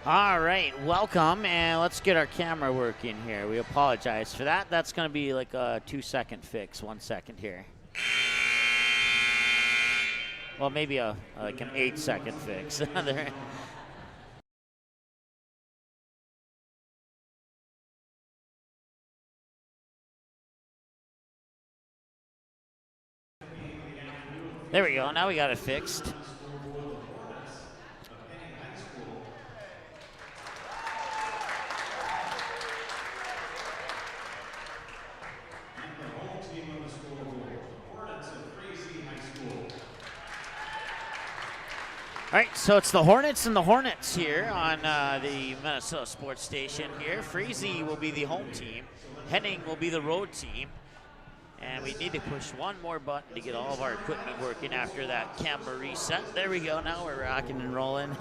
All right, welcome, and let's get our camera working here. We apologize for that. That's going to be like a 2-second fix. 1 second here. Well, maybe like an 8-second fix. There. There we go. Now we got it fixed. All right, so it's the Hornets and the Hornets here on the Minnesota Sports Station here. Frazee will be the home team. Henning will be the road team. And we need to push one more button to get all of our equipment working after that camera reset. There we go. Now we're rocking and rolling.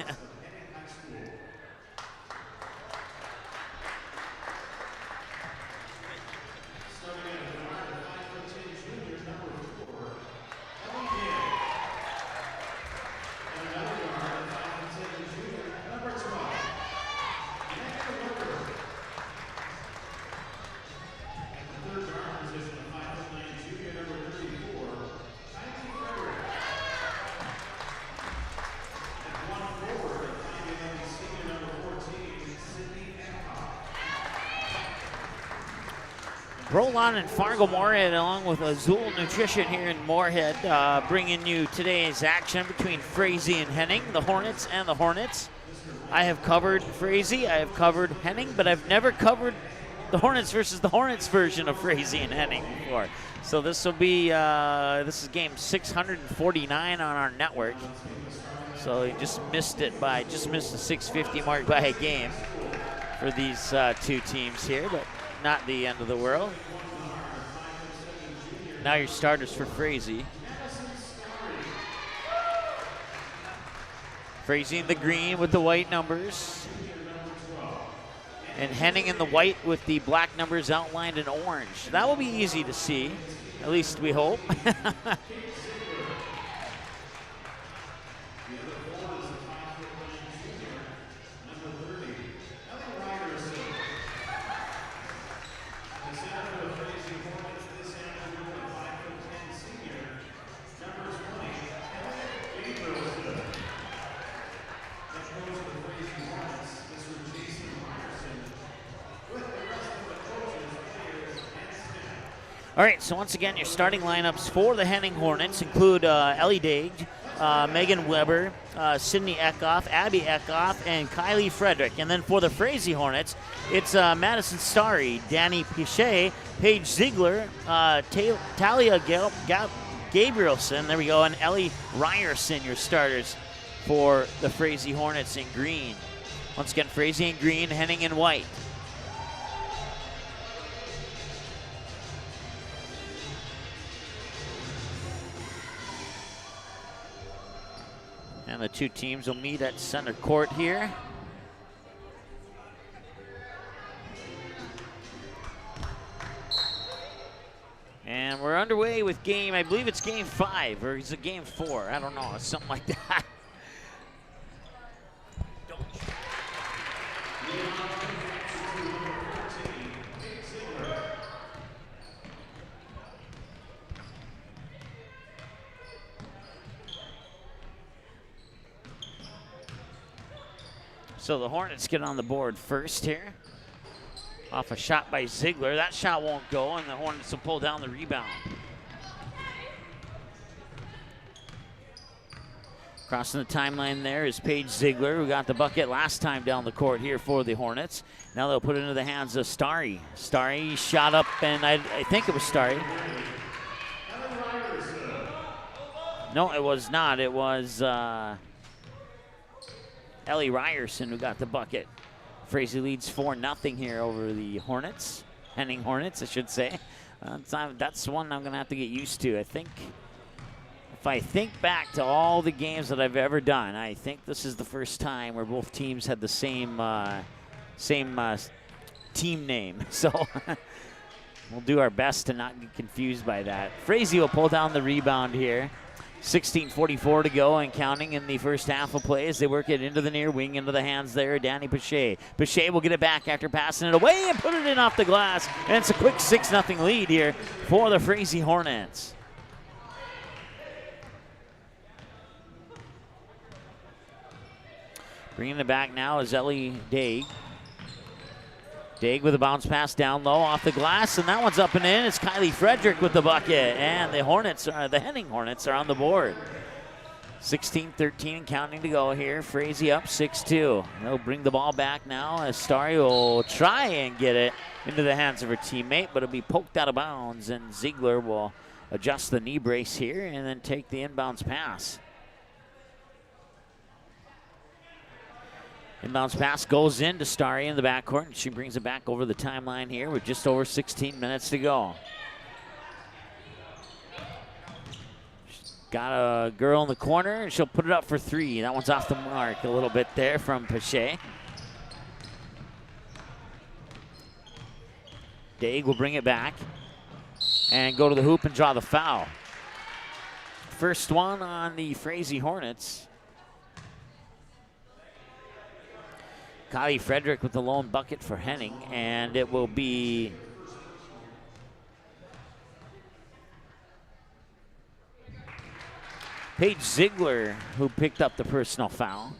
Roll-On and Fargo-Moorhead along with Azul Nutrition here in Moorhead, bringing you today's action between Frazee and Henning, the Hornets and the Hornets. I have covered Frazee, I have covered Henning, but I've never covered the Hornets versus the Hornets version of Frazee and Henning before. So this will be, this is game 649 on our network. So you just missed it by, just missed the 650 mark by a game for these two teams here, but not the end of the world. Now your starters for Frazee. Frazee in the green with the white numbers. And Henning in the white with the black numbers outlined in orange. That will be easy to see, at least we hope. All right, so once again, your starting lineups for the Henning Hornets include Ellie Dage, Megan Weber, Sydney Eckhoff, Abby Eckhoff, and Kylie Frederick. And then for the Frazee Hornets, it's Madison Starry, Danny Pichet, Paige Ziegler, Talia Gabrielson, there we go, and Ellie Ryerson, your starters for the Frazee Hornets in green. Once again, Frazee in green, Henning in white. And the two teams will meet at center court here. And we're underway with game, I believe it's game 5, or is it game 4? I don't know, something like that. So the Hornets get on the board first here. Off a shot by Ziegler. That shot won't go, and the Hornets will pull down the rebound. Crossing the timeline there is Paige Ziegler, who got the bucket last time down the court here for the Hornets. Now they'll put it into the hands of Starry. Starry shot up, and I think it was Starry. No, it was not. It was Ellie Ryerson who got the bucket. Frazee leads 4-0 here over the Hornets. Henning Hornets, I should say. That's one I'm going to have to get used to. I think, if I think back to all the games that I've ever done, I think this is the first time where both teams had the same team name. So we'll do our best to not get confused by that. Frazee will pull down the rebound here. 16:44 to go and counting in the first half of play as they work it into the near wing, into the hands there, Danny Pache. Pache will get it back after passing it away and put it in off the glass. And it's a quick 6-0 lead here for the Frazee Hornets. Bringing it back now is Ellie Daig. Daig with a bounce pass down low off the glass, and that one's up and in. It's Kylie Frederick with the bucket, and the Henning Hornets are on the board. 16-13 and counting to go here. Frazee up 6-2. They'll bring the ball back now as Starry will try and get it into the hands of her teammate, but it'll be poked out of bounds, and Ziegler will adjust the knee brace here and then take the inbounds pass. Inbounds pass goes into Starry in the backcourt, and she brings it back over the timeline here with just over 16 minutes to go. She's got a girl in the corner, and she'll put it up for three. That one's off the mark a little bit there from Pache. Daig will bring it back and go to the hoop and draw the foul. First one on the Frazee Hornets. Kylie Frederick with the lone bucket for Henning, and it will be Paige Ziegler who picked up the personal foul.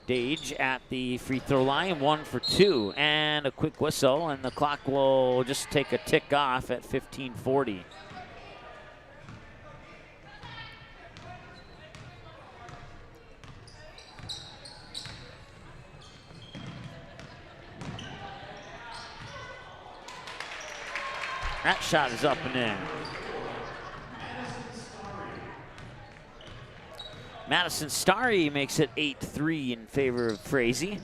Daig at the free throw line, 1 for 2, and a quick whistle, and the clock will just take a tick off at 15:40. That shot is up and in. Madison Starry makes it 8-3 in favor of Frazee.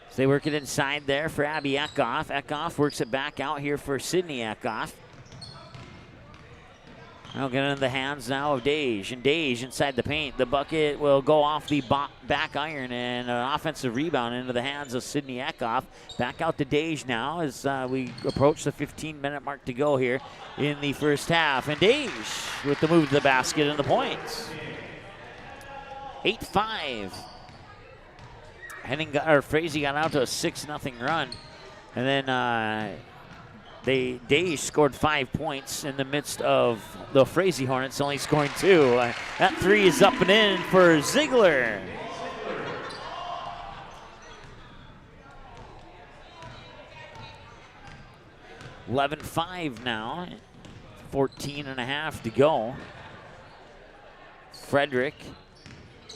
So they work it inside there for Abby Eckhoff. Eckhoff works it back out here for Sydney Eckhoff. I'll get into the hands now of Daig, and Daig inside the paint. The bucket will go off the back iron, and an offensive rebound into the hands of Sydney Eckhoff. Back out to Daig now as we approach the 15-minute mark to go here in the first half. And Daig with the move to the basket and the points. 8-5. Frazee got out to a 6-0 run, and then Daig scored 5 points in the midst of the Frazee Hornets only scoring 2. That three is up and in for Ziegler. $11-5 now, 14.5 to go. Frederick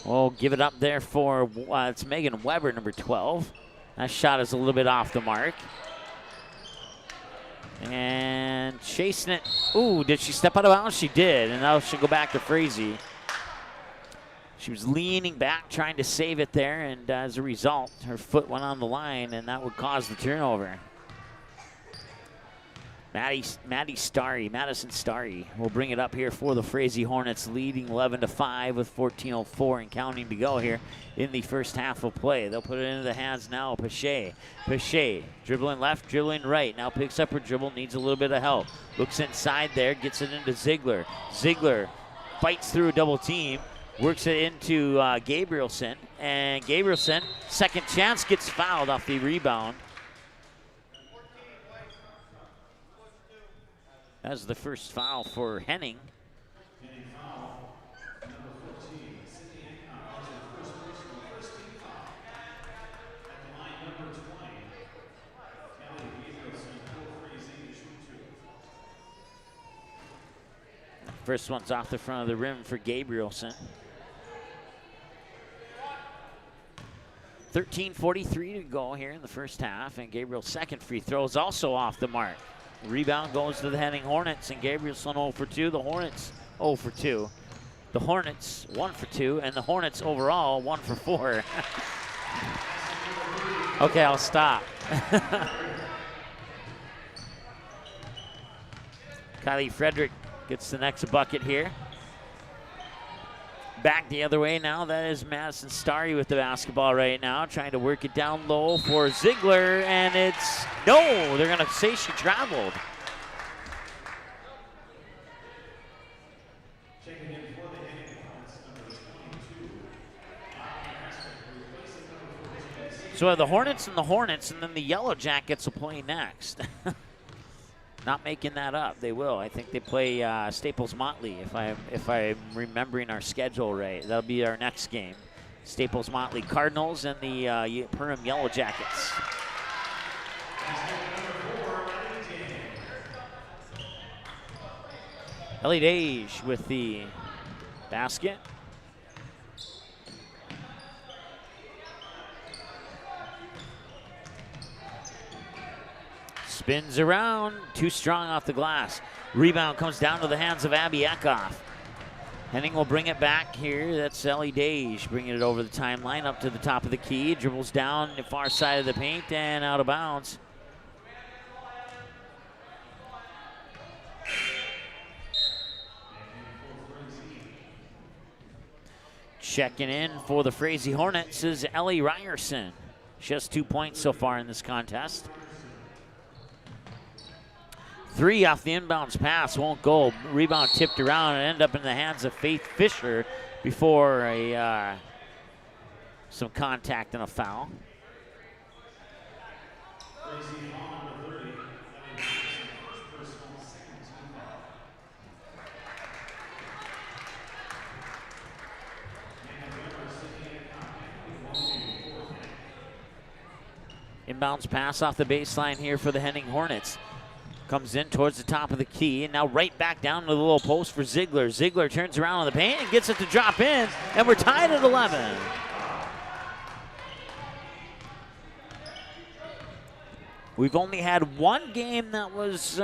will give it up there for, it's Megan Weber, number 12. That shot is a little bit off the mark. And chasing it. Ooh, did she step out of bounds? She did, and now she'll go back to Frazee. She was leaning back, trying to save it there, and as a result, her foot went on the line, and that would cause the turnover. Madison Starry will bring it up here for the Frazee Hornets, leading 11-5 with 14:04 and counting to go here in the first half of play. They'll put it into the hands now of Pache. Pache dribbling left, dribbling right. Now picks up her dribble, needs a little bit of help. Looks inside there, gets it into Ziegler. Ziegler fights through a double team, works it into Gabrielson, and Gabrielson, second chance, gets fouled off the rebound. That's the first foul for Henning. First one's off the front of the rim for Gabrielson. 13:43 to go here in the first half, and Gabriel's second free throw is also off the mark. Rebound goes to the Henning Hornets, and Gabrielson 0 for 2. The Hornets 0 for 2. The Hornets 1 for 2, and the Hornets overall 1 for 4. Okay, I'll stop. Kylie Frederick gets the next bucket here. Back the other way now. That is Madison Starry with the basketball right now, trying to work it down low for Ziegler, and it's no. They're going to say she traveled. So the Hornets and then the Yellow Jackets will play next. Not making that up. They will. I think they play Staples Motley, if I'm remembering our schedule right. That'll be our next game. Staples Motley Cardinals and the Perham Yellow Jackets. Ellie Dage with the basket. Spins around, too strong off the glass. Rebound comes down to the hands of Abby Eckhoff. Henning will bring it back here. That's Ellie Dage bringing it over the timeline up to the top of the key. Dribbles down the far side of the paint and out of bounds. Checking in for the Frazee Hornets is Ellie Ryerson. She has 2 points so far in this contest. 3 off the inbounds pass, won't go. Rebound tipped around and end up in the hands of Faith Fisher before some contact and a foul. Inbounds pass off the baseline here for the Henning Hornets. Comes in towards the top of the key, and now right back down to the little post for Ziegler. Ziegler turns around on the paint and gets it to drop in, and we're tied at 11. We've only had one game that was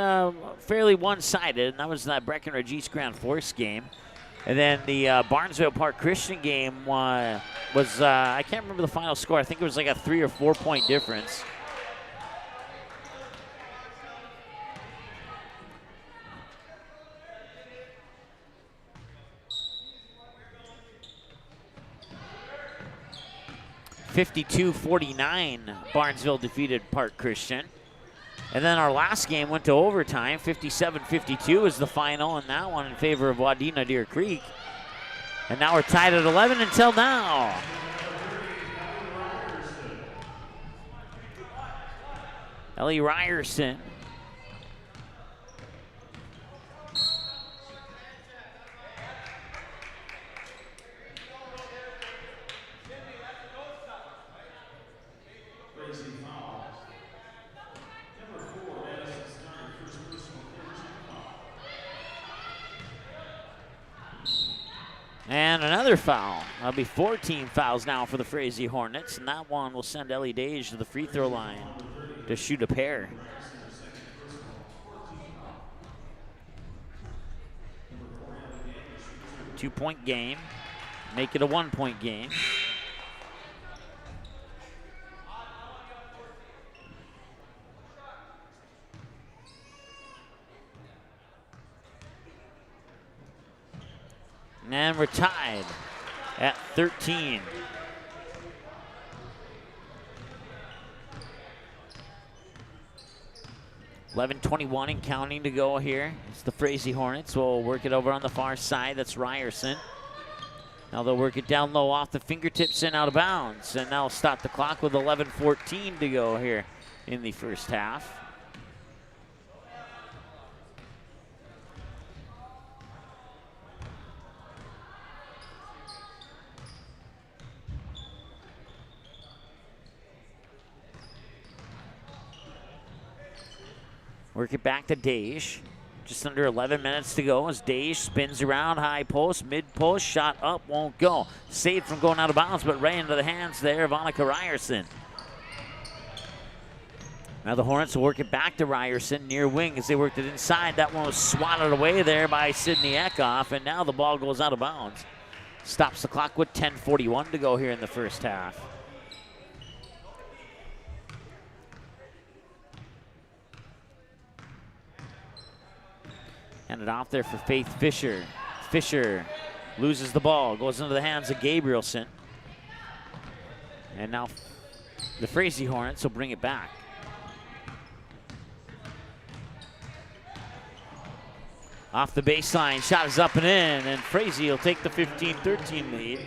fairly one-sided, and that was that Breckenridge-East Grand Forks game. And then the Barnesville Park Christian game was, I can't remember the final score. I think it was like a 3 or 4 point difference. (52-49), Barnesville defeated Park Christian. And then our last game went to overtime. 57-52 is the final, and that one in favor of Wadena Deer Creek. And now we're tied at 11 until now. Ellie Ryerson. And another foul. That'll be 14 fouls now for the Frazee Hornets, and that one will send Ellie Dage to the free throw line to shoot a pair. Two-point game. Make it a one-point game. And we're tied at 13. (11:21) and counting to go here. It's the Frazee Hornets. We'll work it over on the far side. That's Ryerson. Now they'll work it down low off the fingertips and out of bounds. And now stop the clock with 11:14 to go here in the first half. Work it back to Dage. Just under 11 minutes to go as Dage spins around, high post, mid post, shot up, won't go. Saved from going out of bounds, but right into the hands there of Annika Ryerson. Now the Hornets will work it back to Ryerson near wing as they worked it inside. That one was swatted away there by Sydney Eckhoff, and now the ball goes out of bounds. Stops the clock with 10:41 to go here in the first half. Hand it off there for Faith Fisher. Fisher Loses the ball, goes into the hands of Gabrielson. And now the Frazee Hornets will bring it back. Off the baseline, shot is up and in, and Frazee will take the 15-13 lead.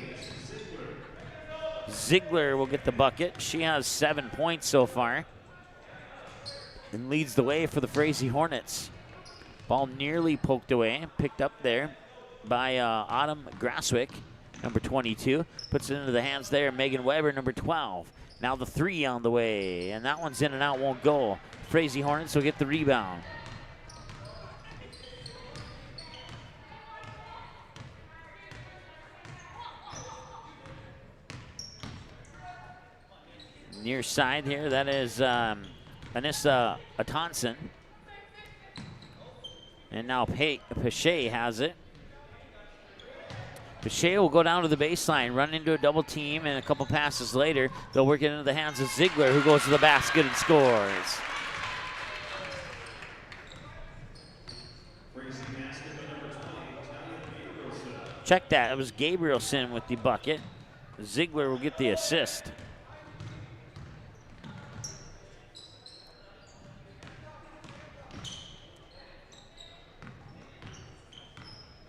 Ziegler will get the bucket. She has 7 points so far and leads the way for the Frazee Hornets. Ball nearly poked away, picked up there by Autumn Grasswick, number 22. Puts it into the hands there, Megan Weber, number 12. Now the three on the way, and that one's in and out, won't go. Frazee Hornets will get the rebound. Near side here, that is Anissa Atonson. And now Pache has it. Pache will go down to the baseline, run into a double team, and a couple passes later, they'll work it into the hands of Ziegler, who goes to the basket and scores. Check that, it was Gabrielson with the bucket. Ziegler will get the assist.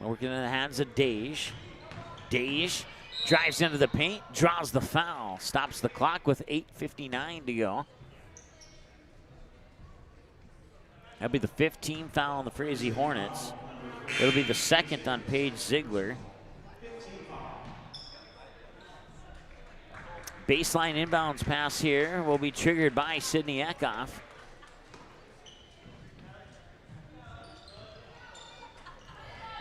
Working in the hands of Dage. Dage drives into the paint, draws the foul, stops the clock with 8:59 to go. That'll be the 15th foul on the Frazee Hornets. It'll be the second on Paige Ziegler. Baseline inbounds pass here will be triggered by Sydney Eckhoff.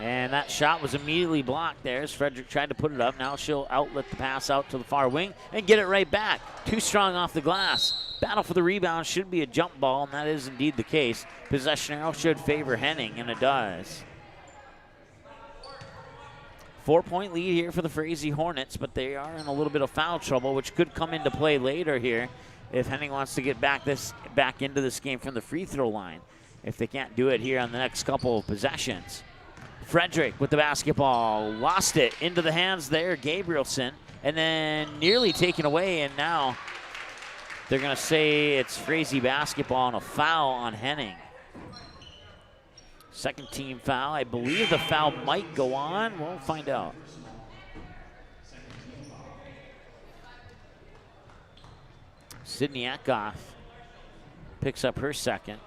And that shot was immediately blocked there as Frederick tried to put it up. Now she'll outlet the pass out to the far wing and get it right back. Too strong off the glass. Battle for the rebound, should be a jump ball, and that is indeed the case. Possession arrow should favor Henning, and it does. 4-point lead here for the Frazee Hornets, but they are in a little bit of foul trouble, which could come into play later here if Henning wants to get back into this game from the free throw line, if they can't do it here on the next couple of possessions. Frederick with the basketball, lost it into the hands there, Gabrielson, and then nearly taken away, and now they're going to say it's Frazee basketball and a foul on Henning. Second team foul. I believe the foul might go on. We'll find out. Sydney Eckhoff picks up her second.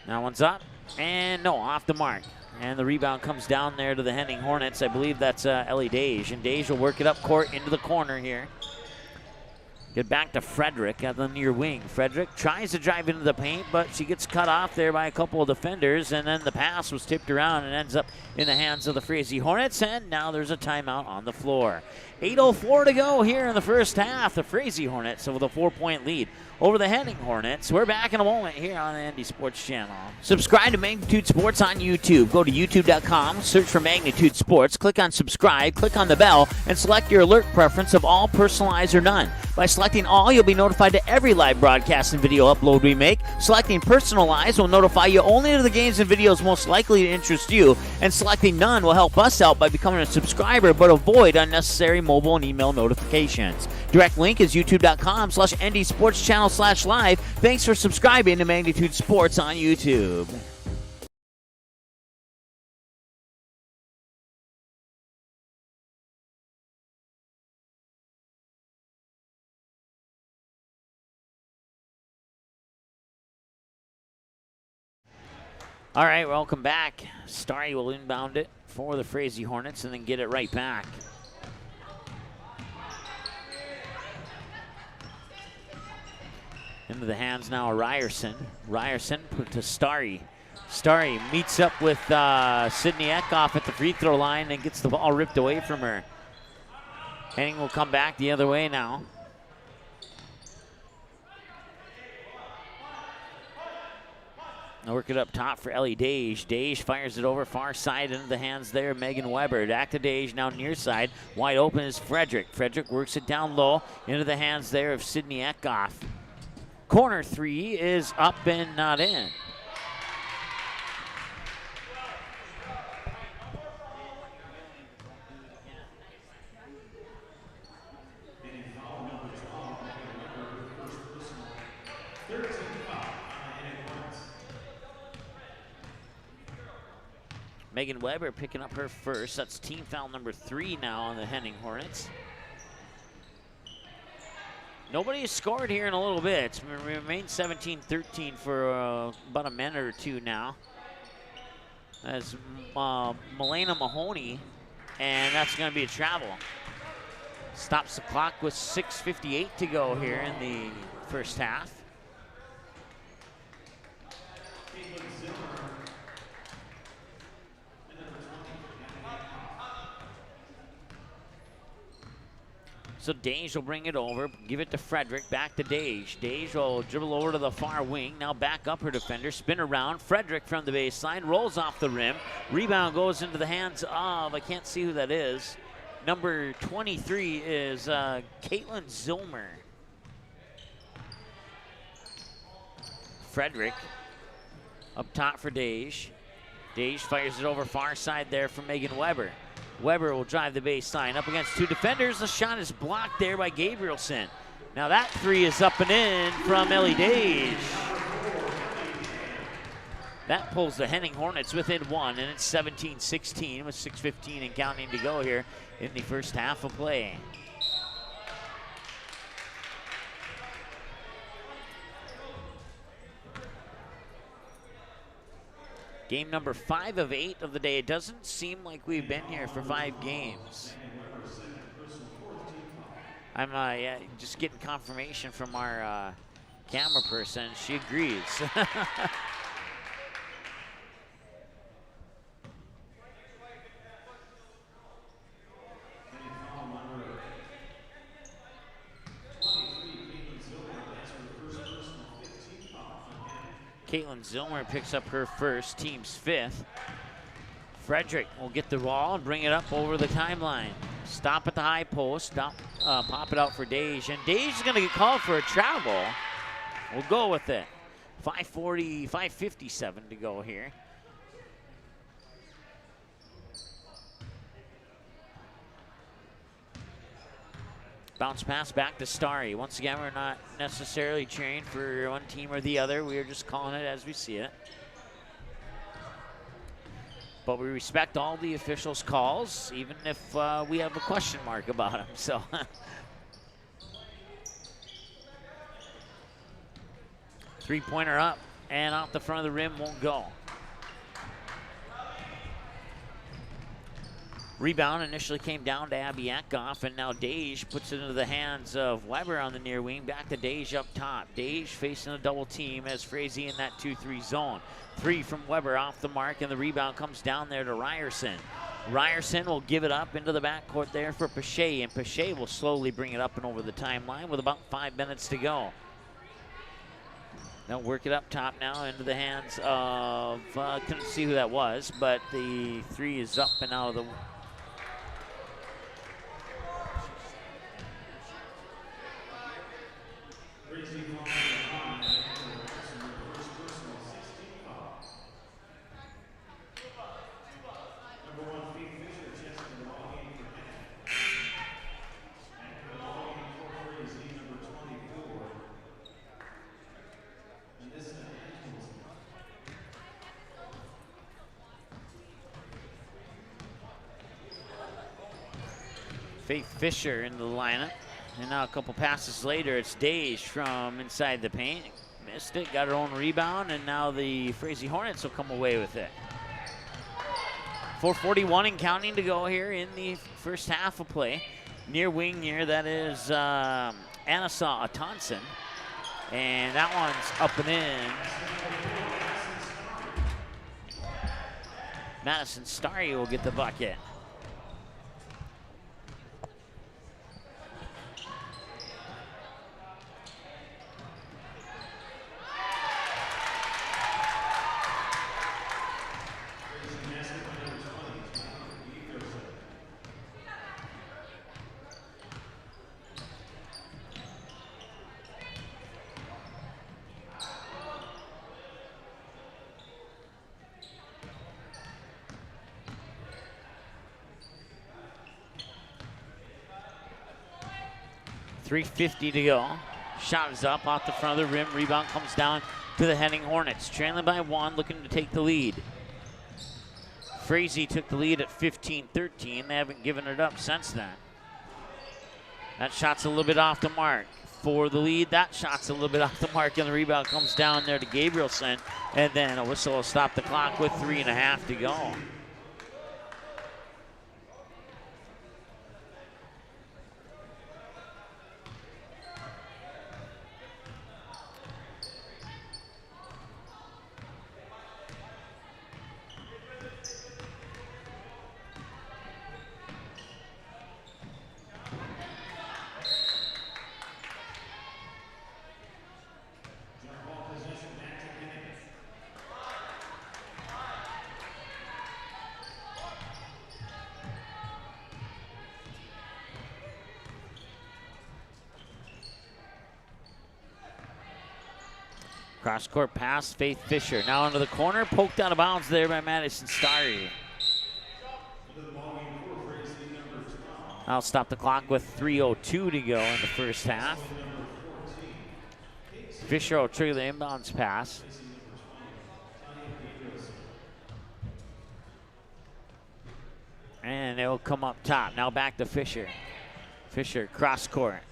That one's up, and no, off the mark. And the rebound comes down there to the Henning Hornets. I believe that's Ellie Dage, and Dage will work it up court into the corner here. Get back to Frederick at the near wing. Frederick tries to drive into the paint, but she gets cut off there by a couple of defenders, and then the pass was tipped around and ends up in the hands of the Frazee Hornets, and now there's a timeout on the floor. 8:04 to go here in the first half. The Frazee Hornets with a 4-point lead over the Henning Hornets. We're back in a moment here on the Andy Sports Channel. Subscribe to Magnitude Sports on YouTube. Go to youtube.com, search for Magnitude Sports, click on subscribe, click on the bell, and select your alert preference of all, personalized, or none. By selecting all, you'll be notified to every live broadcast and video upload we make. Selecting personalized will notify you only to the games and videos most likely to interest you, and selecting none will help us out by becoming a subscriber but avoid unnecessary mobile and email notifications. Direct link is youtube.com/NDSportsChannel/live. Thanks for subscribing to Magnitude Sports on YouTube. All right, welcome back. Starry will inbound it for the Frazee Hornets and then get it right back. Into the hands now of Ryerson. Ryerson put to Starry. Starry meets up with Sydney Eckhoff at the free throw line and gets the ball ripped away from her. Henning will come back the other way now. They'll work it up top for Ellie Dage. Dage fires it over far side into the hands there. Megan Weber. Back to Dage, now near side. Wide open is Frederick. Frederick works it down low into the hands there of Sydney Eckhoff. Corner three is up and not in. Megan Weber picking up her first. That's team foul number 3 now on the Henning Hornets. Nobody has scored here in a little bit. It's remained 17-13 for about a minute or two now. As Milena Mahoney, and that's going to be a travel. Stops the clock with 6:58 to go here in the first half. So Dage will bring it over, give it to Frederick, back to Dage. Dage will dribble over to the far wing, now back up her defender, spin around. Frederick from the baseline, rolls off the rim. Rebound goes into the hands of, I can't see who that is. Number 23 is Caitlin Zilmer. Frederick up top for Dage. Dage fires it over far side there for Megan Weber. Weber will drive the baseline up against 2 defenders. The shot is blocked there by Gabrielson. Now that 3 is up and in from Ellie Dage. That pulls the Henning Hornets within 1, and it's 17-16 with 6:15 and counting to go here in the first half of play. Game number 5 of 8 of the day. It doesn't seem like we've been here for 5 games. I'm just getting confirmation from our camera person. She agrees. Caitlin Zilmer picks up her first, team's 5th. Frederick will get the ball and bring it up over the timeline. Stop at the high post, pop it out for Dage, and Dage is gonna get called for a travel. We'll go with it. 5:57 to go here. Bounce pass back to Starry. Once again, we're not necessarily cheering for one team or the other. We're just calling it as we see it. But we respect all the officials' calls, even if we have a question mark about them. So, three-pointer up and off the front of the rim, won't go. Rebound initially came down to Abby Eckhoff, and now Dage puts it into the hands of Weber on the near wing. Back to Dage up top. Dage facing a double team as Frazee in that 2-3 zone. 3 from Weber off the mark, and the rebound comes down there to Ryerson. Ryerson will give it up into the backcourt there for Pache, and Pache will slowly bring it up and over the timeline with about 5 minutes to go. They'll work it up top now into the hands of, couldn't see who that was, but the 3 is up and out of the Faith Fisher in the lineup. And now a couple passes later, it's Dage from inside the paint. Missed it, got her own rebound, and now the Frazee Hornets will come away with it. 4:41 and counting to go here in the first half of play. Near wing here, that is Anasaw Atonson. And that one's up and in. Madison Starry will get the bucket. 3:50 to go. Shot is up off the front of the rim. Rebound comes down to the Henning Hornets. Trailing by 1, looking to take the lead. Frazee took the lead at 15-13. They haven't given it up since then. That shot's a little bit off the mark for the lead. That shot's a little bit off the mark, and the rebound comes down there to Gabrielson. And then a whistle will stop the clock with 3.5 to go. Cross-court pass, Faith Fisher. Now into the corner, poked out of bounds there by Madison Starry. I'll stop the clock with 3:02 to go in the first half. Fisher will trigger the inbounds pass. And it'll come up top. Now back to Fisher. Fisher, cross-court.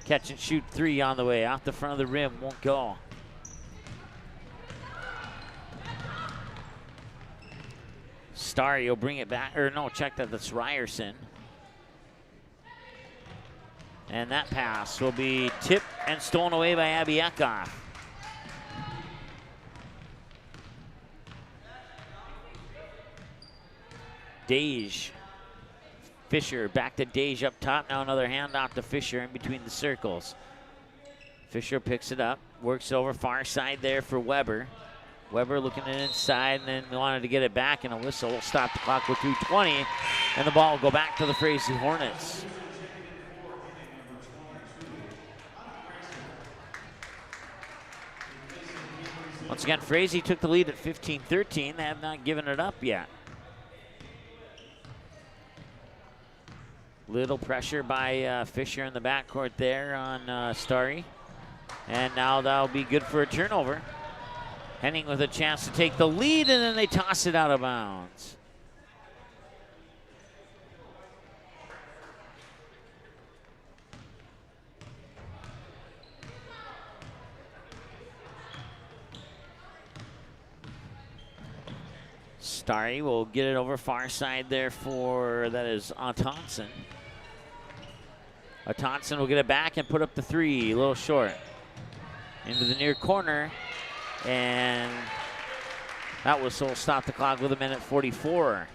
Catch and shoot 3 on the way. Off the front of the rim, won't go. Starry will bring it back, or no, check that, that's Ryerson. And that pass will be tipped and stolen away by Abby Eckhoff. Dage. Fisher back to Dage up top. Now another handoff to Fisher in between the circles. Fisher picks it up, works over far side there for Weber. Weber looking inside and then wanted to get it back, and a whistle will stop the clock with 2:20, and the ball will go back to the Frazee Hornets. Once again, Frazee took the lead at 15-13. They have not given it up yet. Little pressure by Fisher in the backcourt there on Starry. And now that'll be good for a turnover. Henning with a chance to take the lead, and then they toss it out of bounds. Starry will get it over far side there for, that is Thompson. Thompson will get it back and put up the 3, a little short. Into the near corner. And that whistle stopped the clock with 1:44.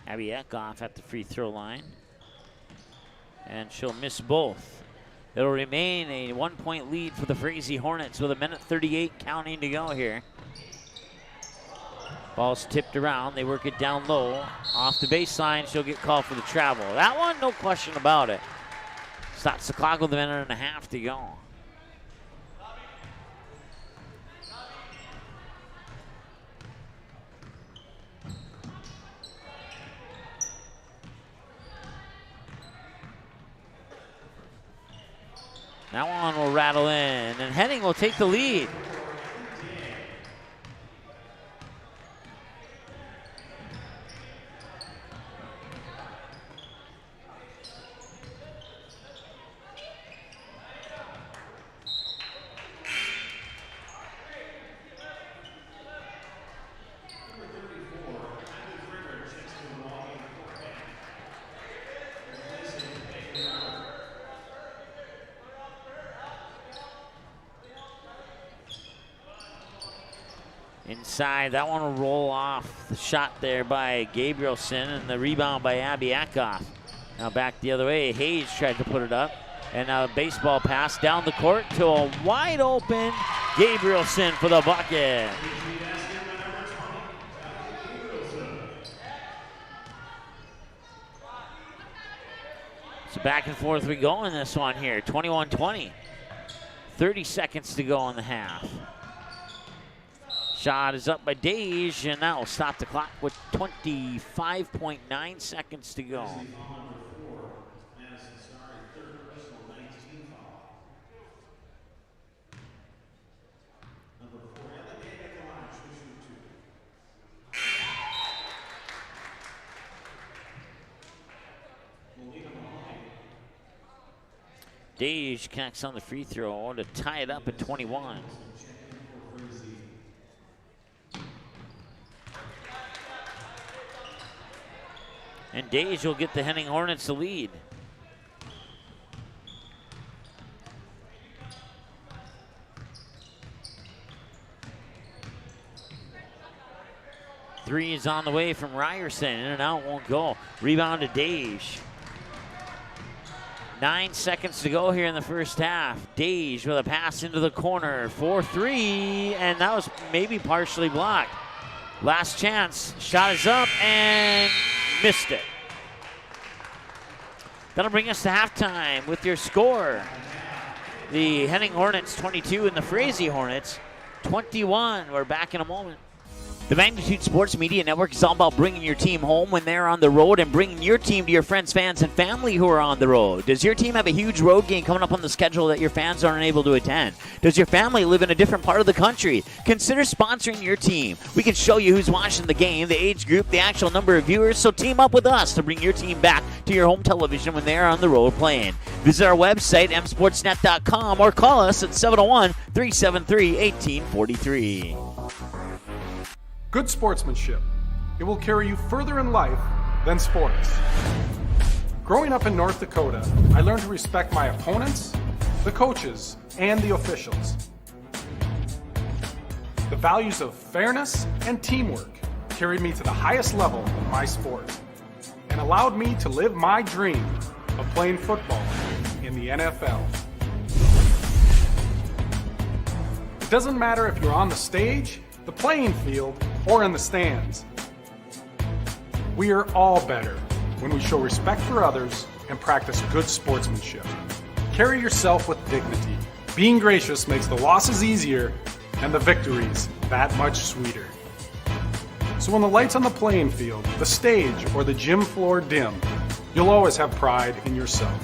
Abby Eckhoff at the free throw line. And she'll miss both. It'll remain a 1-point lead for the Frazee Hornets with 1:38 counting to go here. Ball's tipped around. They work it down low. Off the baseline, she'll get called for the travel. That one, no question about it. Stops the clock with 1.5 to go. That one will rattle in, and Henning will take the lead. Inside, that one will roll off. The shot there by Gabrielson and the rebound by Abiakoff. Now back the other way. Hayes tried to put it up. And now a baseball pass down the court to a wide open Gabrielson for the bucket. So back and forth we go in this one here. 21-20. 30 seconds to go in the half. Shot is up by Dage, and that will stop the clock with 25.9 seconds to go. Dage connects on the free throw to tie it up at 21. And Dage will get the Henning Hornets the lead. Three is on the way from Ryerson. In and out, won't go. Rebound to Dage. 9 seconds to go here in the first half. Dage with a pass into the corner for three, and that was maybe partially blocked. Last chance. Shot is up and missed it. That'll bring us to halftime with your score. The Henning Hornets 22 and the Frazee Hornets 21. We're back in a moment. The Magnitude Sports Media Network is all about bringing your team home when they're on the road and bringing your team to your friends, fans, and family who are on the road. Does your team have a huge road game coming up on the schedule that your fans aren't able to attend? Does your family live in a different part of the country? Consider sponsoring your team. We can show you who's watching the game, the age group, the actual number of viewers, so team up with us to bring your team back to your home television when they're on the road playing. Visit our website, msportsnet.com, or call us at 701-373-1843. Good sportsmanship. It will carry you further in life than sports. Growing up in North Dakota, I learned to respect my opponents, the coaches, and the officials. The values of fairness and teamwork carried me to the highest level in my sport and allowed me to live my dream of playing football in the NFL. It doesn't matter if you're on the stage, the playing field, or in the stands. We are all better when we show respect for others and practice good sportsmanship. Carry yourself with dignity. Being gracious makes the losses easier and the victories that much sweeter. So when the lights on the playing field, the stage, or the gym floor dim, you'll always have pride in yourself.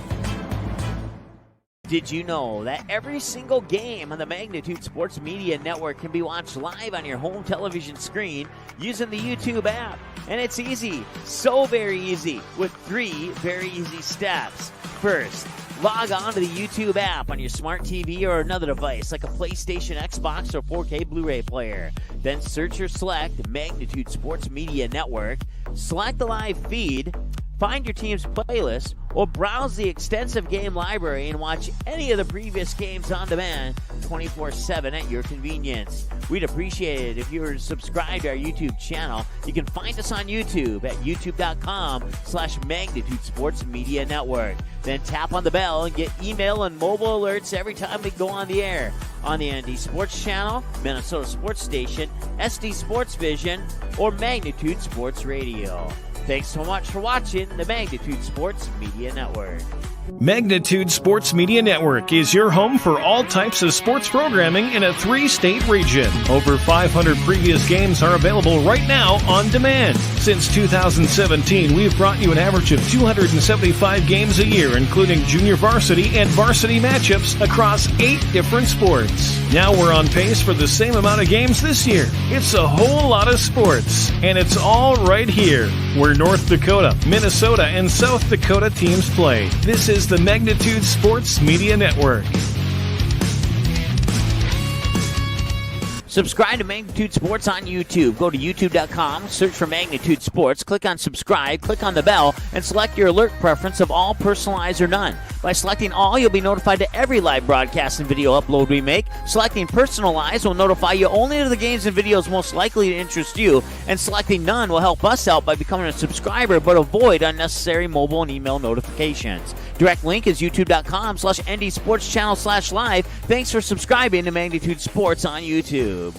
Did you know that every single game on the Magnitude Sports Media Network can be watched live on your home television screen using the YouTube app? And it's easy, so very easy, with 3 very easy steps. First, log on to the YouTube app on your smart TV or another device like a PlayStation, Xbox, or 4K Blu-ray player. Then search or select Magnitude Sports Media Network, select the live feed, find your team's playlist, or browse the extensive game library and watch any of the previous games on demand 24/7 at your convenience. We'd appreciate it if you were to subscribe to our YouTube channel. You can find us on YouTube at youtube.com/Magnitude Sports Media Network. Then tap on the bell and get email and mobile alerts every time we go on the air. On the ND Sports Channel, Minnesota Sports Station, SD Sports Vision, or Magnitude Sports Radio. Thanks so much for watching the Magnitude Sports Media Network. Magnitude Sports Media Network is your home for all types of sports programming in a 3-state region. Over 500 previous games are available right now on demand. Since 2017, we've brought you an average of 275 games a year, including junior varsity and varsity matchups across 8 different sports. Now we're on pace for the same amount of games this year. It's a whole lot of sports, and it's all right here, where North Dakota, Minnesota, and South Dakota teams play. This is the Magnitude Sports Media Network. Subscribe to Magnitude Sports on YouTube. Go to youtube.com, search for Magnitude Sports, click on subscribe, click on the bell, and select your alert preference of all, personalized, or none. By selecting all, you'll be notified to every live broadcast and video upload we make. Selecting Personalized will notify you only of the games and videos most likely to interest you, and selecting None will help us out by becoming a subscriber but avoid unnecessary mobile and email notifications. Direct link is youtube.com/ndsportschannel/live. Thanks for subscribing to Magnitude Sports on YouTube.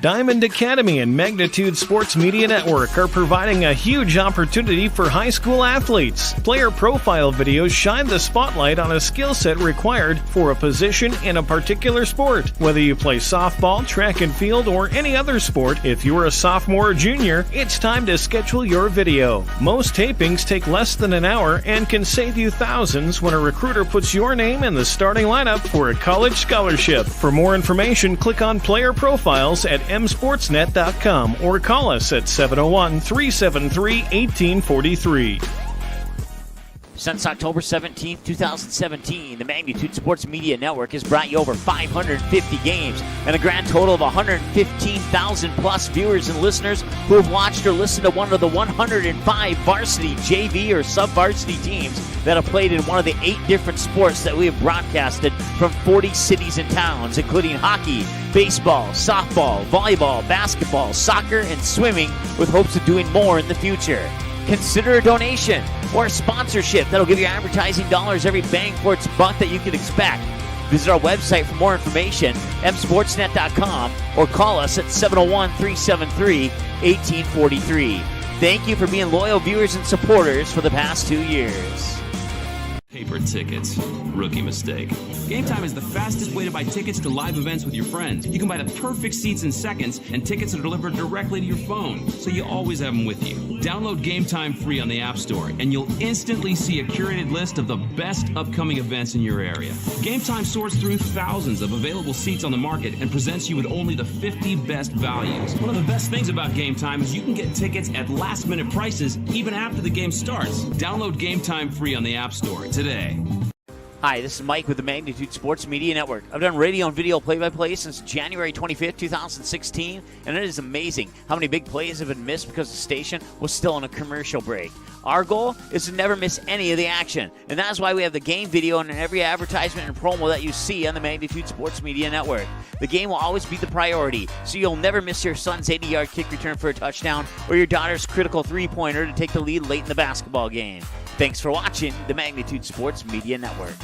Diamond Academy and Magnitude Sports Media Network are providing a huge opportunity for high school athletes. Player profile videos shine the spotlight on a skill set required for a position in a particular sport. Whether you play softball, track and field, or any other sport, if you're a sophomore or junior, it's time to schedule your video. Most tapings take less than an hour and can save you thousands when a recruiter puts your name in the starting lineup for a college scholarship. For more information, click on Player Profiles at msportsnet.com or call us at 701-373-1843. Since October 17, 2017, the Magnitude Sports Media Network has brought you over 550 games and a grand total of 115,000 plus viewers and listeners who have watched or listened to one of the 105 varsity, JV, or sub-varsity teams that have played in one of the 8 different sports that we have broadcasted from 40 cities and towns, including hockey, baseball, softball, volleyball, basketball, soccer, and swimming, with hopes of doing more in the future. Consider a donation or a sponsorship that'll give you advertising dollars every bang for its buck that you can expect. Visit our website for more information, msportsnet.com, or call us at 701-373-1843. Thank you for being loyal viewers and supporters for the past 2 years. Paper tickets. Rookie mistake. Game Time is the fastest way to buy tickets to live events with your friends. You can buy the perfect seats in seconds, and tickets are delivered directly to your phone, so you always have them with you. Download Game Time free on the App Store, and you'll instantly see a curated list of the best upcoming events in your area. Game Time sorts through thousands of available seats on the market and presents you with only the 50 best values. One of the best things about Game Time is you can get tickets at last-minute prices even after the game starts. Download Game Time free on the App Store today. Hi, this is Mike with the Magnitude Sports Media Network. I've done radio and video play-by-play since January 25th, 2016, and it is amazing how many big plays have been missed because the station was still on a commercial break. Our goal is to never miss any of the action, and that's why we have the game video in every advertisement and promo that you see on the Magnitude Sports Media Network. The game will always be the priority, so you'll never miss your son's 80-yard kick return for a touchdown or your daughter's critical three-pointer to take the lead late in the basketball game. Thanks for watching the Magnitude Sports Media Network.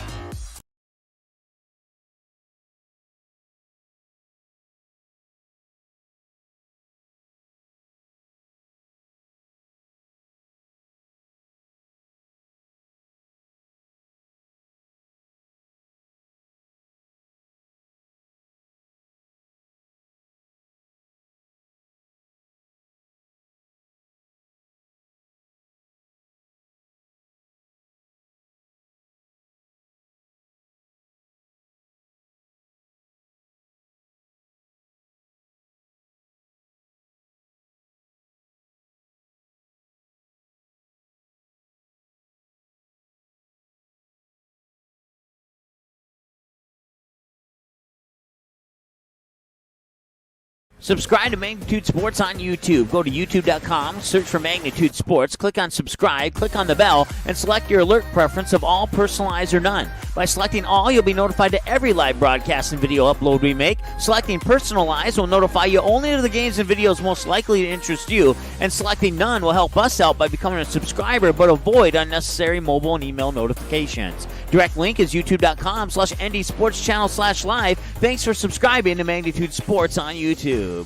Subscribe to Magnitude Sports on YouTube. Go to youtube.com, search for Magnitude Sports, click on subscribe, click on the bell, and select your alert preference of all, personalized, or none. By selecting all, you'll be notified to every live broadcast and video upload we make. Selecting personalized will notify you only of the games and videos most likely to interest you, and selecting none will help us out by becoming a subscriber but avoid unnecessary mobile and email notifications. Direct link is youtube.com/ndsportschannel/live. Thanks for subscribing to Magnitude Sports on YouTube.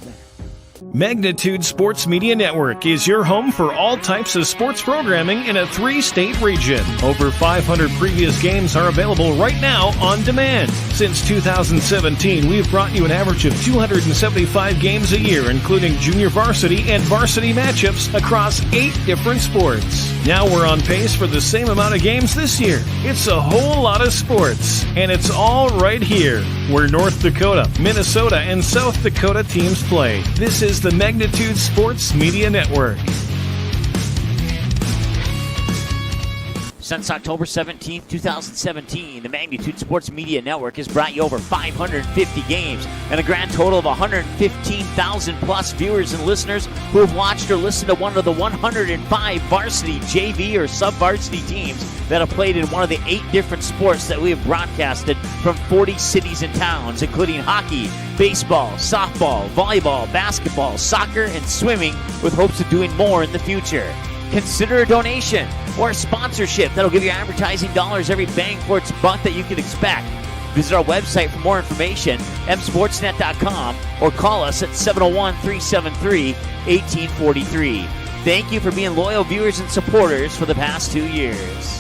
Magnitude Sports Media Network is your home for all types of sports programming in a 3-state region. Over 500 previous games are available right now on demand. Since 2017, we've brought you an average of 275 games a year, including junior varsity and varsity matchups across 8 different sports. Now we're on pace for the same amount of games this year. It's a whole lot of sports, and it's all right here, where North Dakota, Minnesota, and South Dakota teams play. This is the Magnitude Sports Media Network. Since October 17th, 2017, the Magnitude Sports Media Network has brought you over 550 games and a grand total of 115,000 plus viewers and listeners who have watched or listened to one of the 105 varsity, JV, or sub-varsity teams that have played in one of the 8 different sports that we have broadcasted from 40 cities and towns, including hockey, baseball, softball, volleyball, basketball, soccer, and swimming, with hopes of doing more in the future. Consider a donation or a sponsorship that'll give your advertising dollars every bang for its buck that you can expect. Visit our website for more information, msportsnet.com, or call us at 701-373-1843. Thank you for being loyal viewers and supporters for the past 2 years.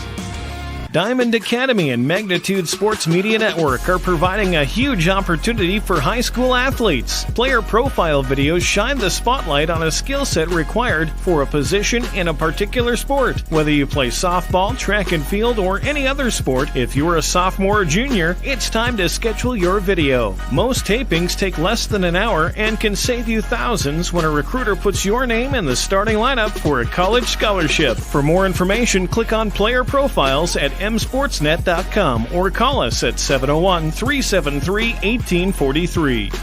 Diamond Academy and Magnitude Sports Media Network are providing a huge opportunity for high school athletes. Player profile videos shine the spotlight on a skill set required for a position in a particular sport. Whether you play softball, track and field, or any other sport, if you're a sophomore or junior, it's time to schedule your video. Most tapings take less than an hour and can save you thousands when a recruiter puts your name in the starting lineup for a college scholarship. For more information, click on Player Profiles at msportsnet.com or call us at 701-373-1843.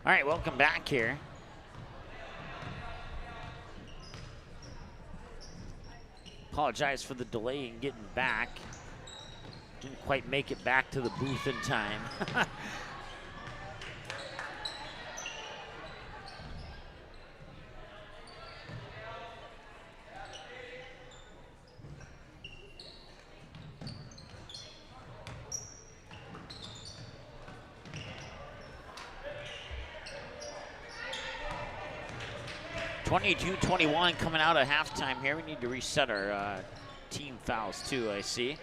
All right, welcome back here. Apologize for the delay in getting back. Didn't quite make it back to the booth in time. (22-21) coming out of halftime here. We need to reset our team fouls too, I see.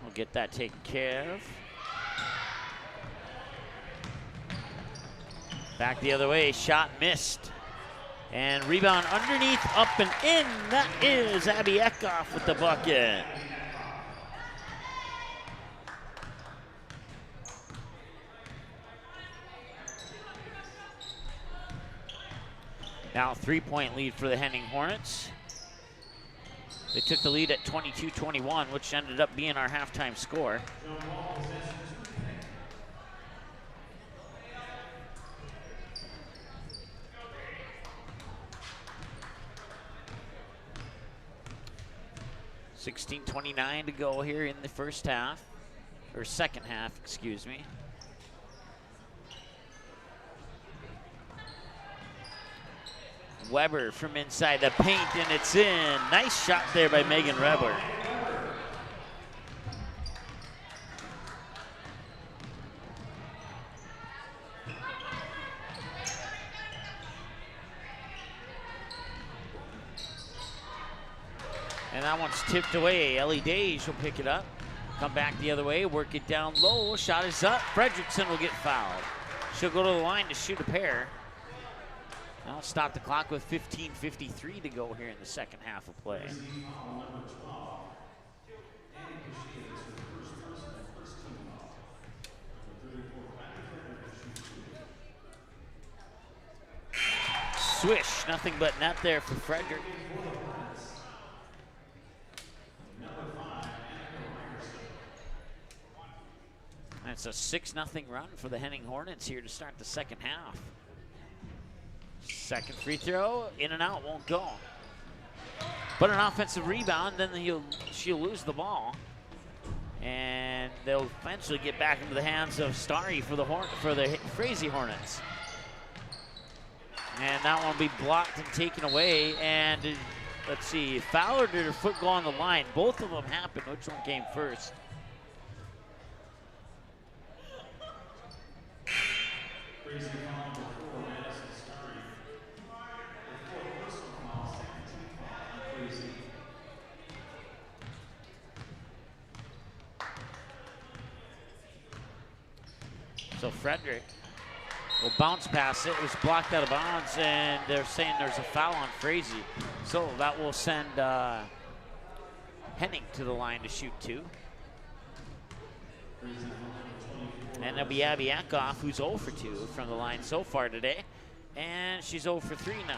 We'll get that taken care of. Back the other way, shot missed. And rebound underneath, up and in. That is Abby Eckhoff with the bucket. Now 3-point lead for the Henning Hornets. They took the lead at 22-21, which ended up being our halftime score. (16:29) to go here in the first half, or second half, excuse me. Weber from inside the paint, and it's in. Nice shot there by Megan Weber. And And that one's tipped away. Ellie Dage will pick it up. Come back the other way, work it down low. Shot is up. Fredrickson will get fouled. She'll go to the line to shoot a pair. Now stop the clock with 15:53 to go here in the second half of play. Swish, nothing but net there for Frederick. That's a 6-0 run for the Henning Hornets here to start the second half. Second free throw, in and out, won't go. But an offensive rebound, then she'll lose the ball. And they'll eventually get back into the hands of Starry for the Frazee Hornets. And that one will be blocked and taken away. And let's see, foul or did her foot go on the line? Both of them happened. Which one came first? So Frederick will bounce pass it. It was blocked out of bounds, and they're saying there's a foul on Frazee. So that will send Henning to the line to shoot 2. And that'll be Abby Eckhoff, who's 0 for 2 from the line so far today. And she's 0 for 3 now.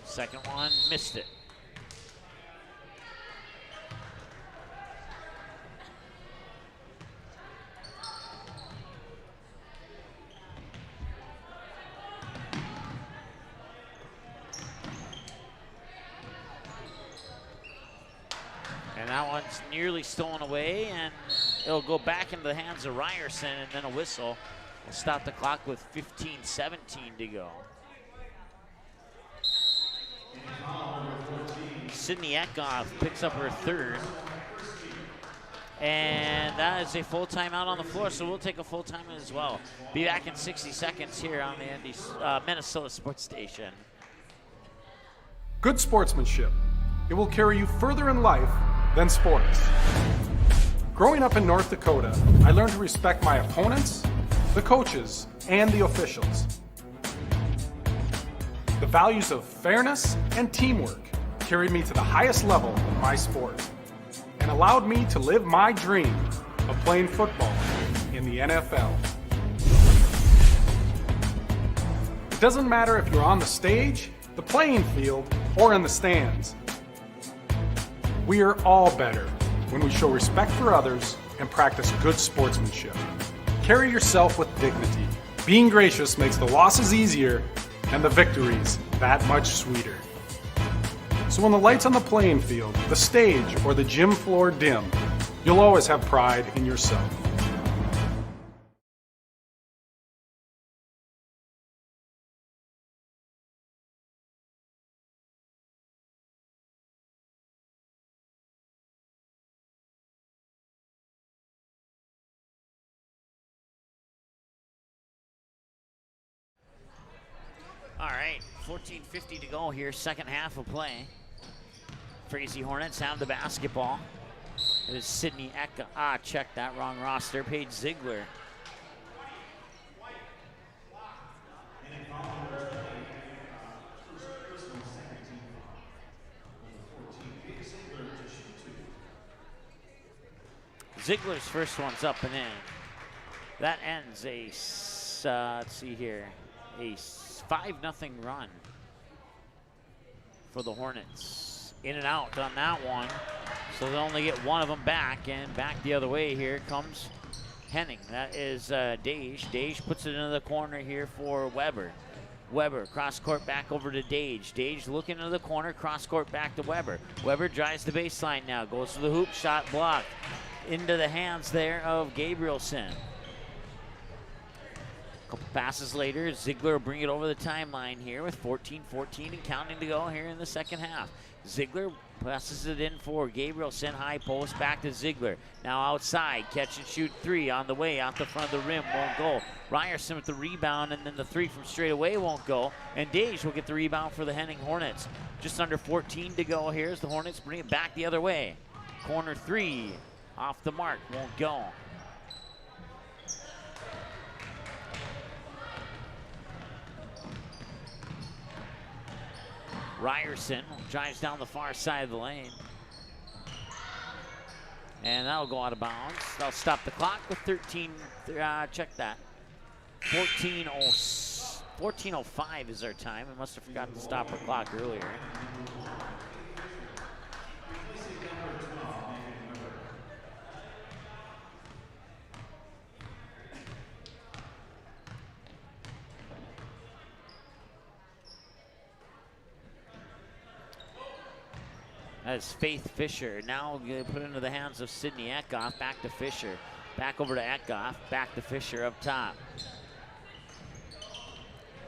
Second one, missed it. And that one's nearly stolen away, and it'll go back into the hands of Ryerson, and then a whistle will stop the clock with 15:17 to go. Sydney Eckhoff picks up her 3rd. And that is a full timeout on the floor, so we'll take a full timeout as well. Be back in 60 seconds here on the Minnesota Sports Station. Good sportsmanship. It will carry you further in life than sports. Growing up in North Dakota, I learned to respect my opponents, the coaches, and the officials. The values of fairness and teamwork carried me to the highest level in my sport and allowed me to live my dream of playing football in the NFL. It doesn't matter if you're on the stage, the playing field, or in the stands. We are all better when we show respect for others and practice good sportsmanship. Carry yourself with dignity. Being gracious makes the losses easier and the victories that much sweeter. So when the lights on the playing field, the stage, or the gym floor dim, you'll always have pride in yourself. All right, 14:50 to go here, second half of play. Frazee Hornets have the basketball. It is Sydney Eckhoff. Check that, wrong roster. Paige Ziegler. Ziegler's first one's up and in. That ends a, let's see here, a 5-0 run for the Hornets. In and out on that one, so they'll only get one of them back, and back the other way here comes Henning. That is Dage. Dage puts it into the corner here for Weber. Weber, cross court back over to Dage. Dage looking into the corner, cross court back to Weber. Weber drives the baseline now, goes to the hoop, shot blocked. Into the hands there of Gabrielson. Couple passes later, Ziegler will bring it over the timeline here with 14-14 and counting to go here in the second half. Ziegler Passes it in for Gabrielson, high post, back to Ziegler. Now outside, catch and shoot three on the way, out the front of the rim, won't go. Ryerson with the rebound, and then the three from straight away won't go. And Dage will get the rebound for the Henning Hornets. Just under 14 to go here as the Hornets bring it back the other way. Corner three, off the mark, won't go. Ryerson drives down the far side of the lane. And that'll go out of bounds. That'll stop the clock with 13, check that. 14:05 is our time. I must have forgotten to stop our clock earlier. That's Faith Fisher. Now put into the hands of Sydney Eckhoff. Back to Fisher. Back over to Eckhoff. Back to Fisher up top.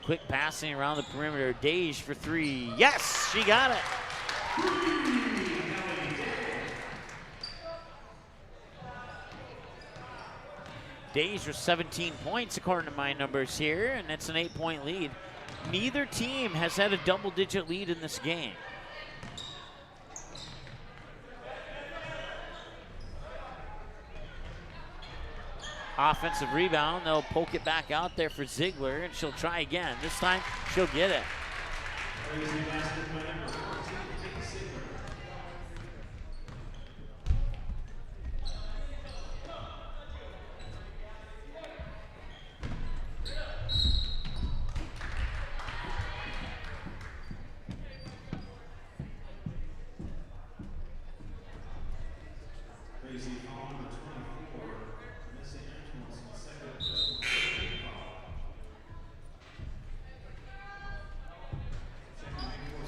Quick passing around the perimeter. Dage for three. Yes, she got it. Dage with 17 points according to my numbers here, and it's an 8-point lead. Neither team has had a double-digit lead in this game. Offensive rebound, they'll poke it back out there for Ziegler, and she'll try again. This time, she'll get it.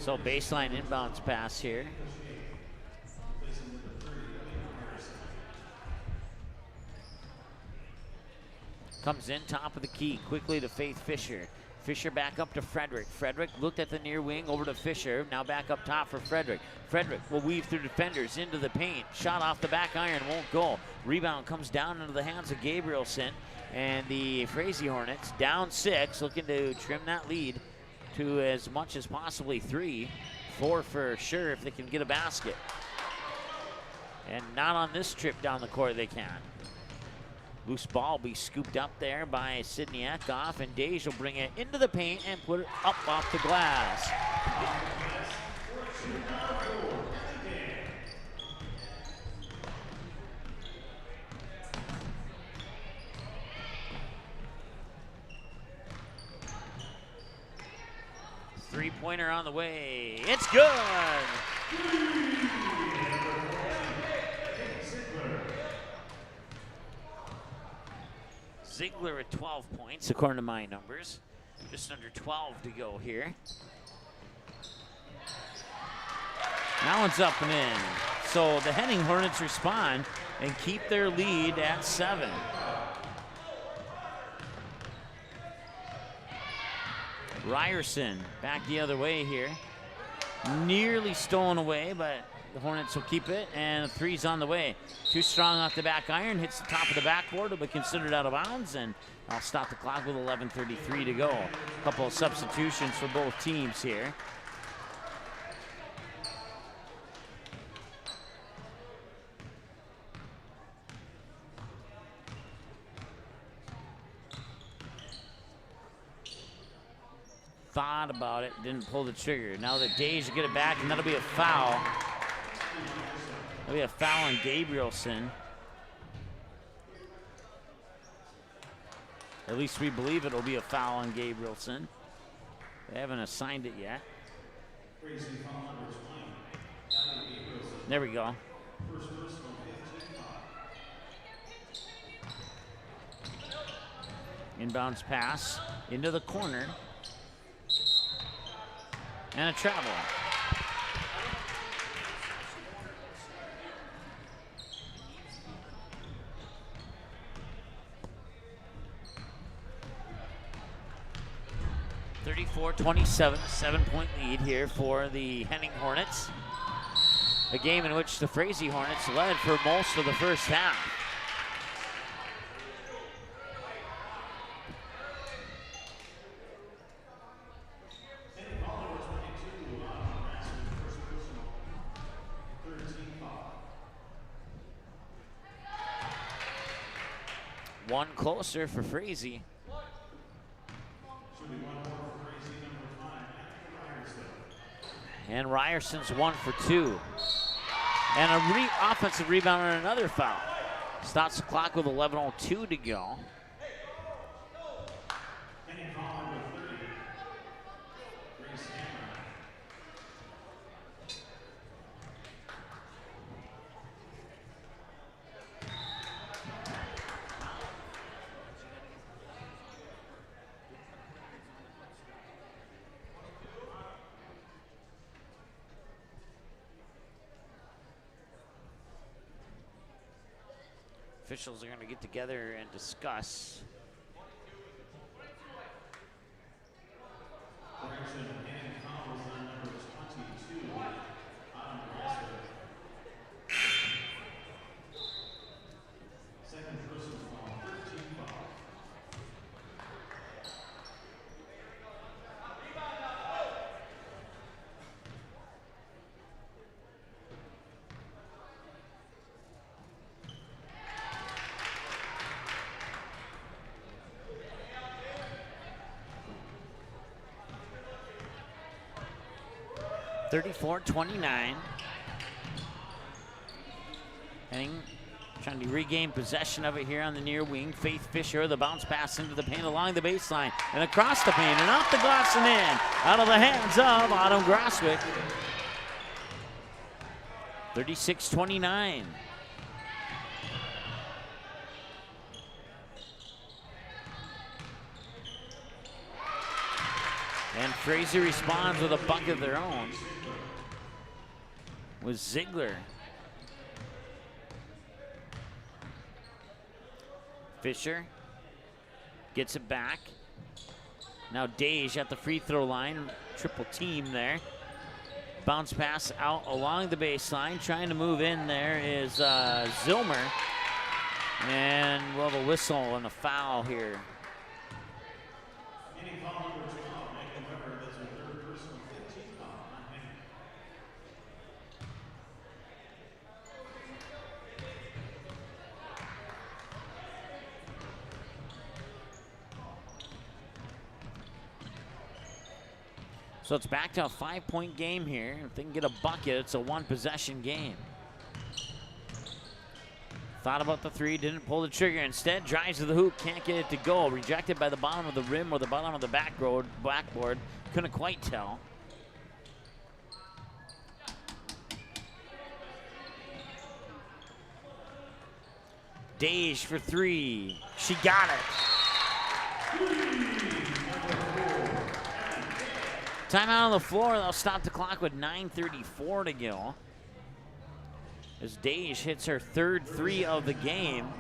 So baseline inbounds pass here. Comes in top of the key, quickly to Faith Fisher. Fisher back up to Frederick. Frederick looked at the near wing, over to Fisher. Now back up top for Frederick. Frederick will weave through defenders into the paint. Shot off the back iron, won't go. Rebound comes down into the hands of Gabrielson. And the Frazee Hornets down 6, looking to trim that lead to as much as possibly 3. 4 for sure if they can get a basket. And not on this trip down the court they can. Loose ball will be scooped up there by Sydney Eckhoff, and Dage will bring it into the paint and put it up off the glass. Three-pointer on the way. It's good. Ziegler at 12 points, according to my numbers. Just under 12 to go here. That one's up and in. So the Henning Hornets respond and keep their lead at 7. Ryerson back the other way here. Nearly stolen away, but the Hornets will keep it, and a three's on the way. Too strong off the back iron, hits the top of the backboard, it'll be considered out of bounds, and I'll stop the clock with 11:33 to go. A couple of substitutions for both teams here. Thought about it, didn't pull the trigger. Now the Dage will get it back, and that'll be a foul. That'll be a foul on Gabrielson. At least we believe it'll be a foul on Gabrielson. They haven't assigned it yet. There we go. Inbounds pass into the corner. And a travel. (34-27), 7-point lead here for the Henning Hornets. A game in which the Frazee Hornets led for most of the first half. One closer for Frazee. And Ryerson's 1 for 2. And a offensive rebound and another foul. Stops the clock with 11:02 to go. Officials are going to get together and discuss. (34-29). Henning trying to regain possession of it here on the near wing. Faith Fisher, the bounce pass into the paint along the baseline and across the paint and off the glass and in. Out of the hands of Autumn Groswick. 36-29. And Frazee responds with a bucket of their own. With Ziegler. Fisher gets it back. Now Dage at the free throw line. Triple team there. Bounce pass out along the baseline. Trying to move in there is Zilmer. And we'll have a whistle and a foul here. So it's back to a 5-point game here. If they can get a bucket, it's a one-possession game. Thought about the three, didn't pull the trigger. Instead, drives to the hoop, can't get it to go. Rejected by the bottom of the rim or the bottom of the backboard. Couldn't quite tell. Dage for three. She got it. Timeout on the floor. They'll stop the clock with 9:34 to go. As Dage hits her third three of the game.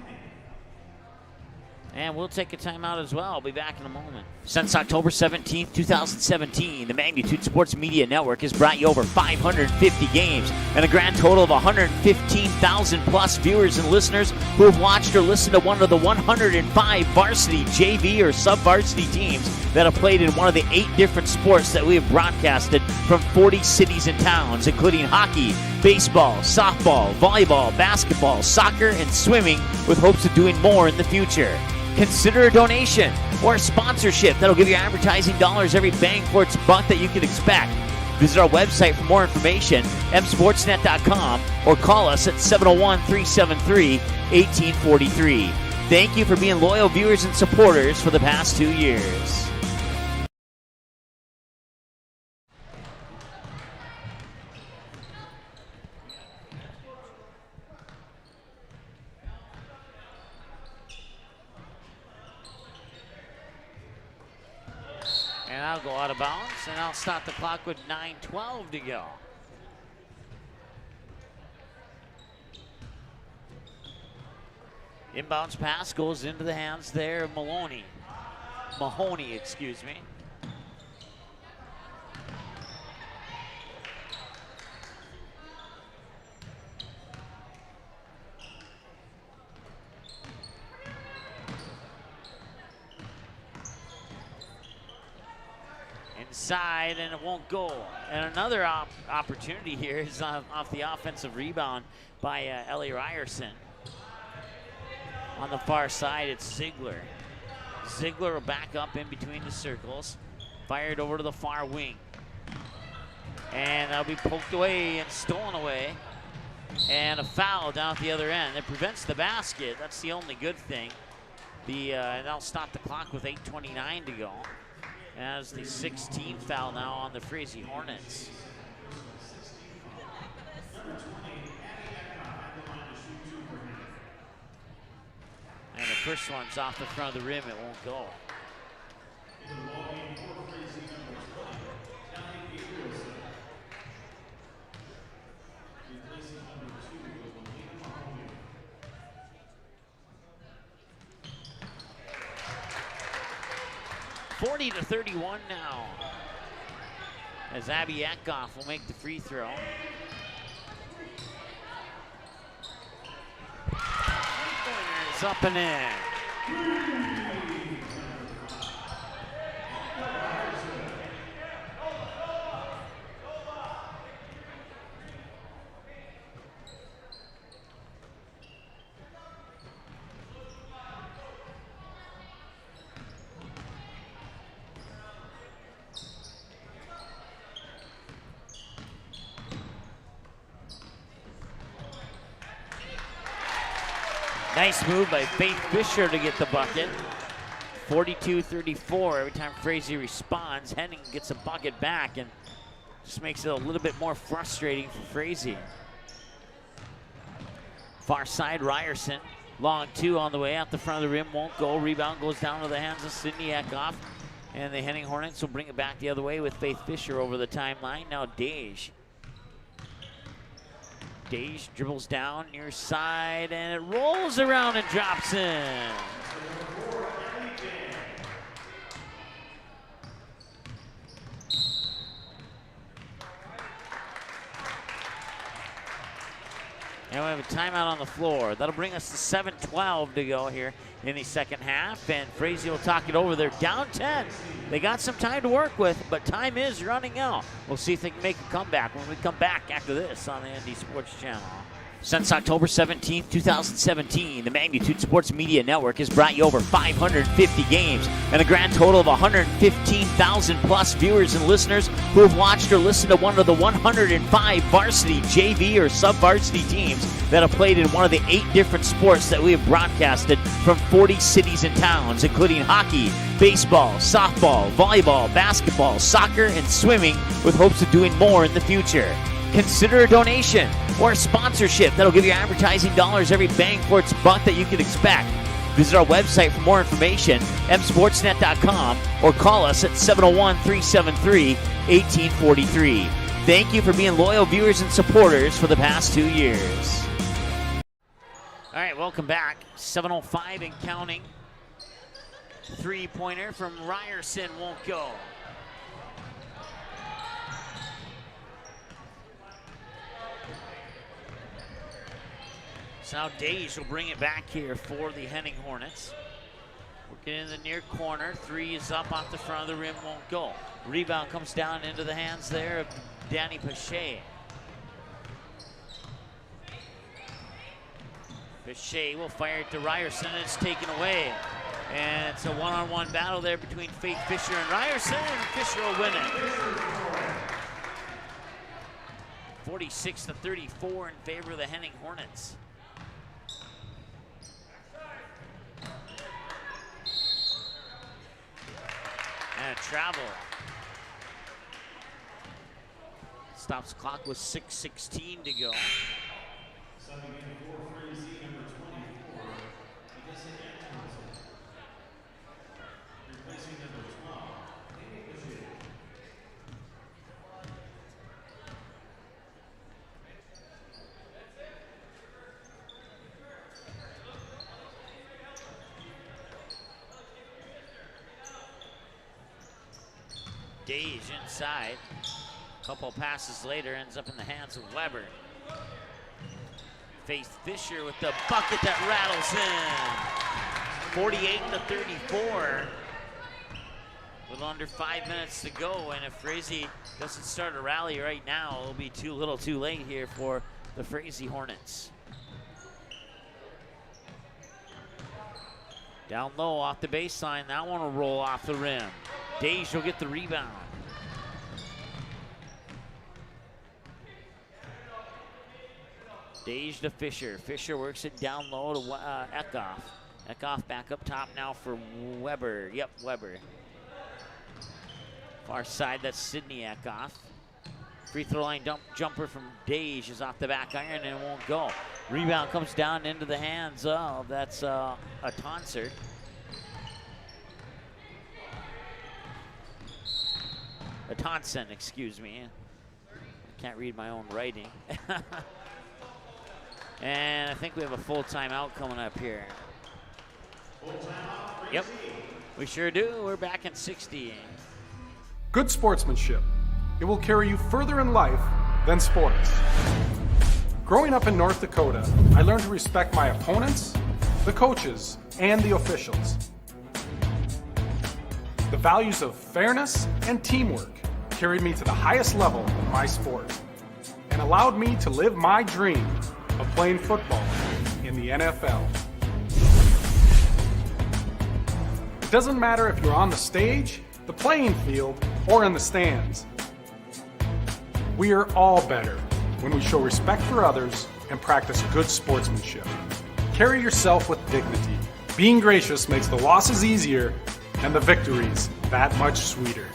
And we'll take a timeout as well. I'll be back in a moment. Since October 17th, 2017, the Magnitude Sports Media Network has brought you over 550 games and a grand total of 115,000 plus viewers and listeners who have watched or listened to one of the 105 varsity, JV, or sub-varsity teams that have played in one of the 8 different sports that we have broadcasted from 40 cities and towns, including hockey, baseball, softball, volleyball, basketball, soccer, and swimming, with hopes of doing more in the future. Consider a donation or a sponsorship that'll give you advertising dollars every bang for its buck that you can expect. Visit our website for more information, msportsnet.com, or call us at 701-373-1843. Thank you for being loyal viewers and supporters for the past 2 years. And I'll go out of bounds, and I'll stop the clock with 9:12 to go. Inbounds pass goes into the hands there of Mahoney, excuse me. inside, and it won't go. And another opportunity here is off the offensive rebound by Ellie Ryerson. On the far side, it's Ziegler. Ziegler will back up in between the circles. Fired over to the far wing. And that'll be poked away and stolen away. And a foul down at the other end. It prevents the basket. That's the only good thing. And that'll stop the clock with 8:29 to go. As the 16th foul now on the Frazee Hornets. And the first one's off the front of the rim. It won't go. (40 to 31 now, as Abby Atkoff will make the free throw. It's up and in. Nice move by Faith Fisher to get the bucket. 42-34. Every time Frazee responds, Henning gets a bucket back and just makes it a little bit more frustrating for Frazee. Far side, Ryerson. Long two on the way out the front of the rim, won't go. Rebound goes down to the hands of Sydney Atkoff. And the Henning Hornets will bring it back the other way with Faith Fisher over the timeline. Now Dage. Dage dribbles down near side, and it rolls around and drops in. And we have a timeout on the floor. That'll bring us to 7:12 to go here in the second half, and Frazee will talk it over. They're down 10. They got some time to work with, but time is running out. We'll see if they can make a comeback when we come back after this on the ND Sports Channel. Since October 17, 2017, the Magnitude Sports Media Network has brought you over 550 games and a grand total of 115,000 plus viewers and listeners who have watched or listened to one of the 105 varsity, JV, or sub-varsity teams that have played in one of the 8 different sports that we have broadcasted from 40 cities and towns, including hockey, baseball, softball, volleyball, basketball, soccer, and swimming, with hopes of doing more in the future. Consider a donation or a sponsorship that'll give you advertising dollars every bang for its buck that you can expect. Visit our website for more information, msportsnet.com, or call us at 701-373-1843. Thank you for being loyal viewers and supporters for the past 2 years. All right, welcome back. 7:05 and counting. Three-pointer from Ryerson won't go. So now Dage will bring it back here for the Henning Hornets. Working in the near corner. Three is up off the front of the rim, won't go. Rebound comes down into the hands there of Danny Pache. Pache will fire it to Ryerson, and it's taken away. And it's a one-on-one battle there between Faith Fisher and Ryerson, and Fisher will win it. 46-34 in favor of the Henning Hornets. And a travel. Stops the clock with 6:16 to go. Dage inside. Couple passes later, ends up in the hands of Weber. Faith Fisher with the bucket that rattles in. 48-34. A little under 5 minutes to go, and if Frazee doesn't start a rally right now, it'll be too little too late here for the Frazee Hornets. Down low off the baseline, that one will roll off the rim. Dage will get the rebound. Dage to Fisher. Fisher works it down low to Eckhoff. Eckhoff back up top now for Weber. Yep, Weber. Far side, that's Sidney Eckhoff. Free throw line jumper from Dage is off the back iron and it won't go. Rebound comes down into the hands of, that's a Tonsert. A Thompson, excuse me. I can't read my own writing. And I think we have a full timeout coming up here. Yep, we sure do. We're back in 60. Good sportsmanship. It will carry you further in life than sports. Growing up in North Dakota, I learned to respect my opponents, the coaches, and the officials. The values of fairness and teamwork carried me to the highest level in my sport and allowed me to live my dream of playing football in the NFL. It doesn't matter if you're on the stage, the playing field, or in the stands. We are all better when we show respect for others and practice good sportsmanship. Carry yourself with dignity. Being gracious makes the losses easier and the victories that much sweeter.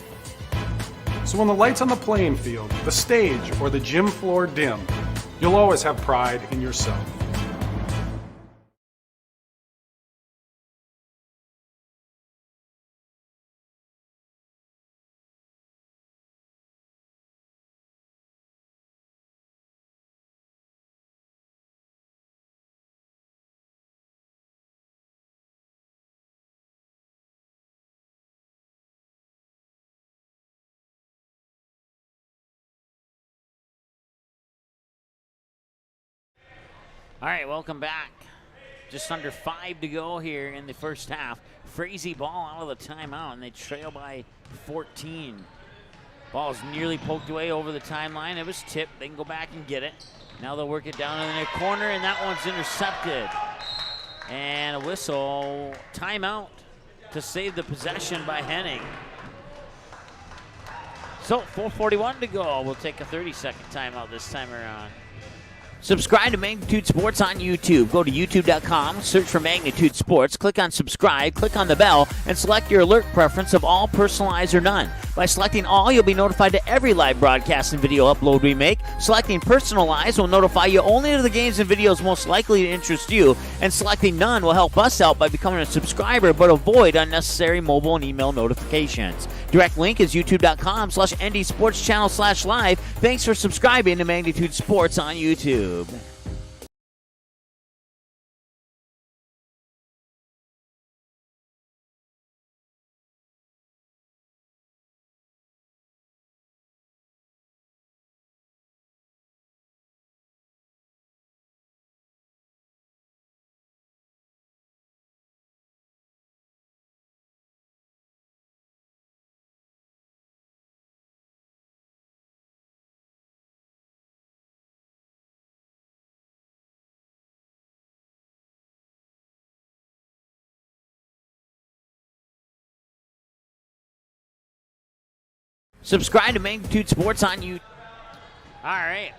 So when the lights on the playing field, the stage, or the gym floor dim, you'll always have pride in yourself. All right, welcome back. Just under 5 to go here in the first half. Frazee ball out of the timeout, and they trail by 14. Ball's nearly poked away over the timeline. It was tipped. They can go back and get it. Now they'll work it down in the near corner, and that one's intercepted. And a whistle. Timeout to save the possession by Henning. So 4:41 to go. We'll take a 30-second timeout this time around. Subscribe to Magnitude Sports on YouTube. Go to youtube.com, search for Magnitude Sports, click on subscribe, click on the bell, and select your alert preference of all, personalized, or none. By selecting all, you'll be notified to every live broadcast and video upload we make. Selecting personalized will notify you only to the games and videos most likely to interest you, and selecting none will help us out by becoming a subscriber but avoid unnecessary mobile and email notifications. Direct link is youtube.com/ndsportschannel/live. Thanks for subscribing to Magnitude Sports on YouTube. Subscribe to Magnitude Sports on YouTube. All right.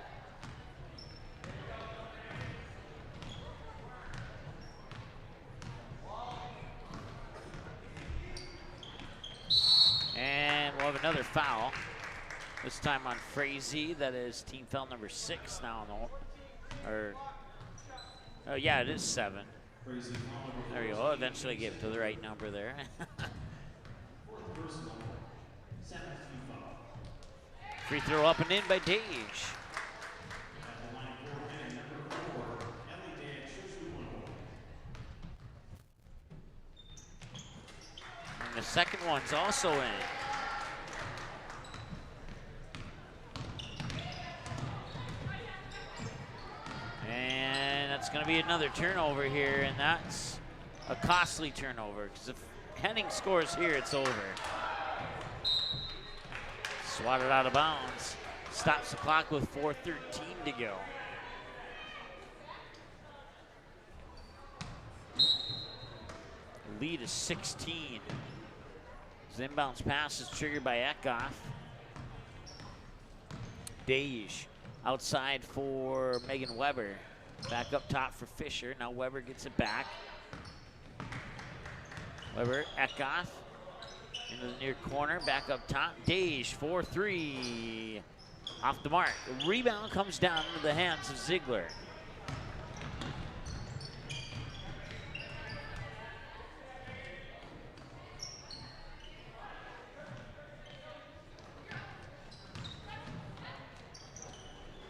And we'll have another foul. This time on Frazee. That is team foul number 6 now. Oh, yeah, it is 7. There you go. Eventually get to the right number there. Free throw up and in by Dage. And the second one's also in. And that's going to be another turnover here, and that's a costly turnover, because if Henning scores here, it's over. Swatted out of bounds. Stops the clock with 4:13 to go. Lead is 16. His inbounds pass is triggered by Eckhoff. Dage outside for Megan Weber. Back up top for Fisher. Now Weber gets it back. Weber, Eckhoff into the near corner. Back up top. Dage, 4-3. Off the mark. The rebound comes down into the hands of Ziegler.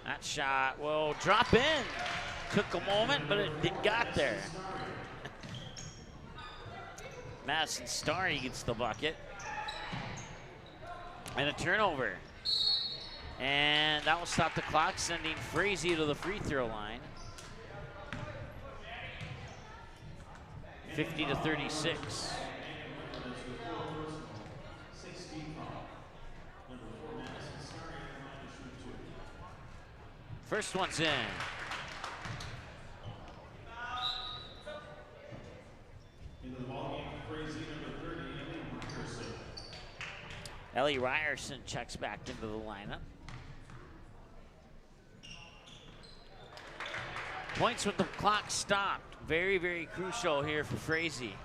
That shot will drop in. Took a moment, but it got there. Madison Starry gets the bucket. And a turnover. And that will stop the clock, sending Frazee to the free throw line. 50-36. First one's in. Ellie Ryerson checks back into the lineup. Points with the clock stopped. Very, very crucial here for Frazee.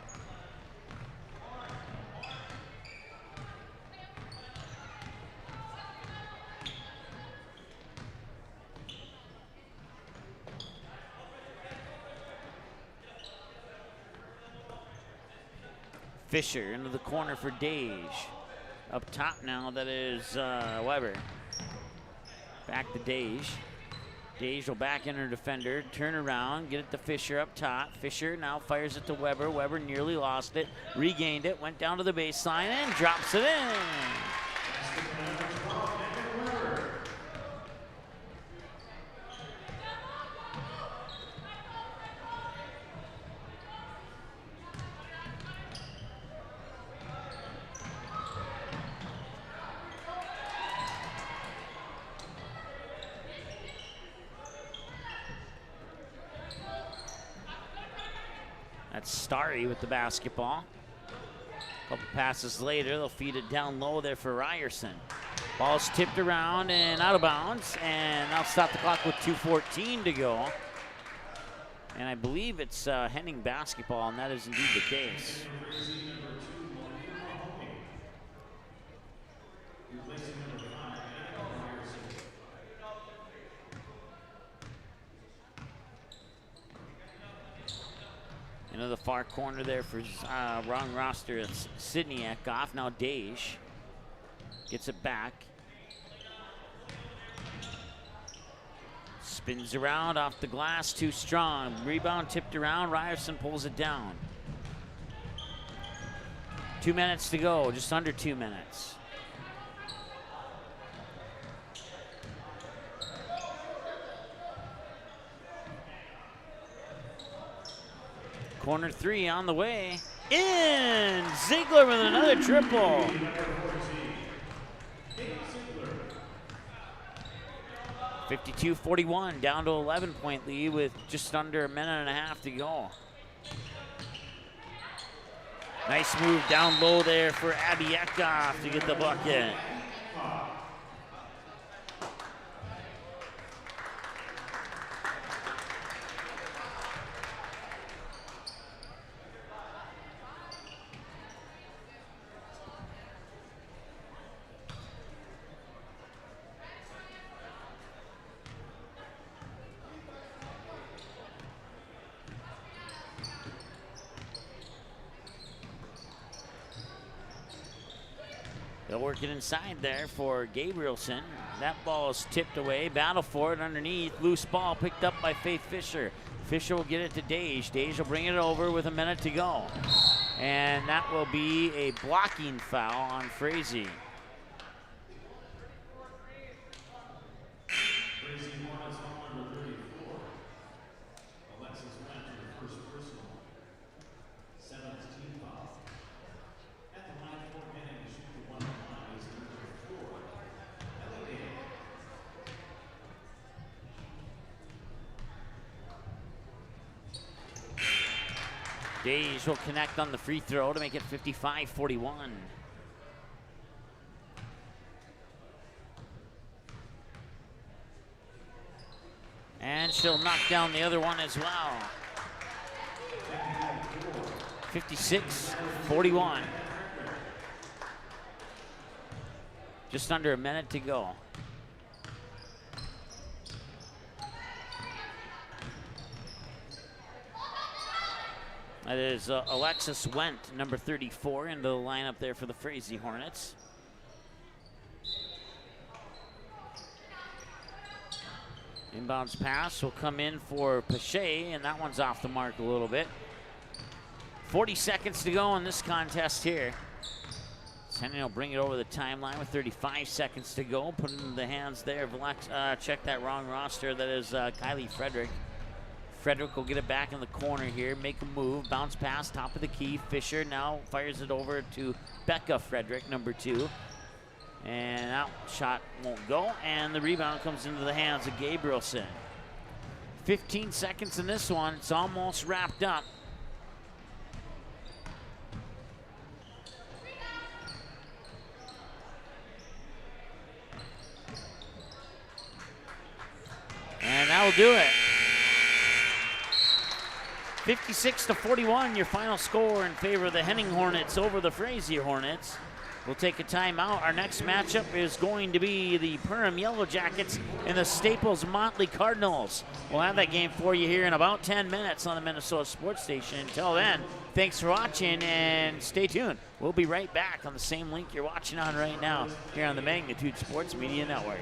Fisher into the corner for Dage. Up top now, that is Weber. Back to Dage. Dage will back in her defender, turn around, get it to Fisher up top. Fisher now fires it to Weber. Weber nearly lost it, regained it, went down to the baseline and drops it in. That's Starry with the basketball. A couple passes later, they'll feed it down low there for Ryerson. Ball's tipped around and out of bounds, and that'll stop the clock with 2:14 to go. And I believe it's Henning basketball, and that is indeed the case. Into the far corner there for wrong roster. It's Sydney Eckhoff. Now Dage gets it back. Spins around off the glass, too strong. Rebound tipped around. Ryerson pulls it down. 2 minutes to go, just under 2 minutes. Corner three on the way. In! Ziegler with another triple. (52-41), down to 11-point lead with just under a minute and a half to go. Nice move down low there for Abby Eckhoff to get the bucket. They'll work it inside there for Gabrielson. That ball is tipped away. Battle for it underneath. Loose ball picked up by Faith Fisher. Fisher will get it to Dage. Dage will bring it over with a minute to go. And that will be a blocking foul on Frazee. Gage will connect on the free throw to make it 55-41. And she'll knock down the other one as well. 56-41. Just under a minute to go. That is Alexis Wendt, number 34, into the lineup there for the Frazee Hornets. Inbounds pass will come in for Pache, and that one's off the mark a little bit. 40 seconds to go in this contest here. Henning will bring it over the timeline with 35 seconds to go. Put it in the hands there of check that wrong roster. That is Kylie Frederick. Frederick will get it back in the corner here, make a move, bounce pass, top of the key. Fisher now fires it over to Becca Frederick, number 2. And that shot won't go, and the rebound comes into the hands of Gabrielson. 15 seconds in this one, it's almost wrapped up. And that'll do it. 56-41, your final score in favor of the Henning Hornets over the Frazee Hornets. We'll take a timeout. Our next matchup is going to be the Perham Yellow Jackets and the Staples Motley Cardinals. We'll have that game for you here in about 10 minutes on the Minnesota Sports Station. Until then, thanks for watching and stay tuned. We'll be right back on the same link you're watching on right now here on the Magnitude Sports Media Network.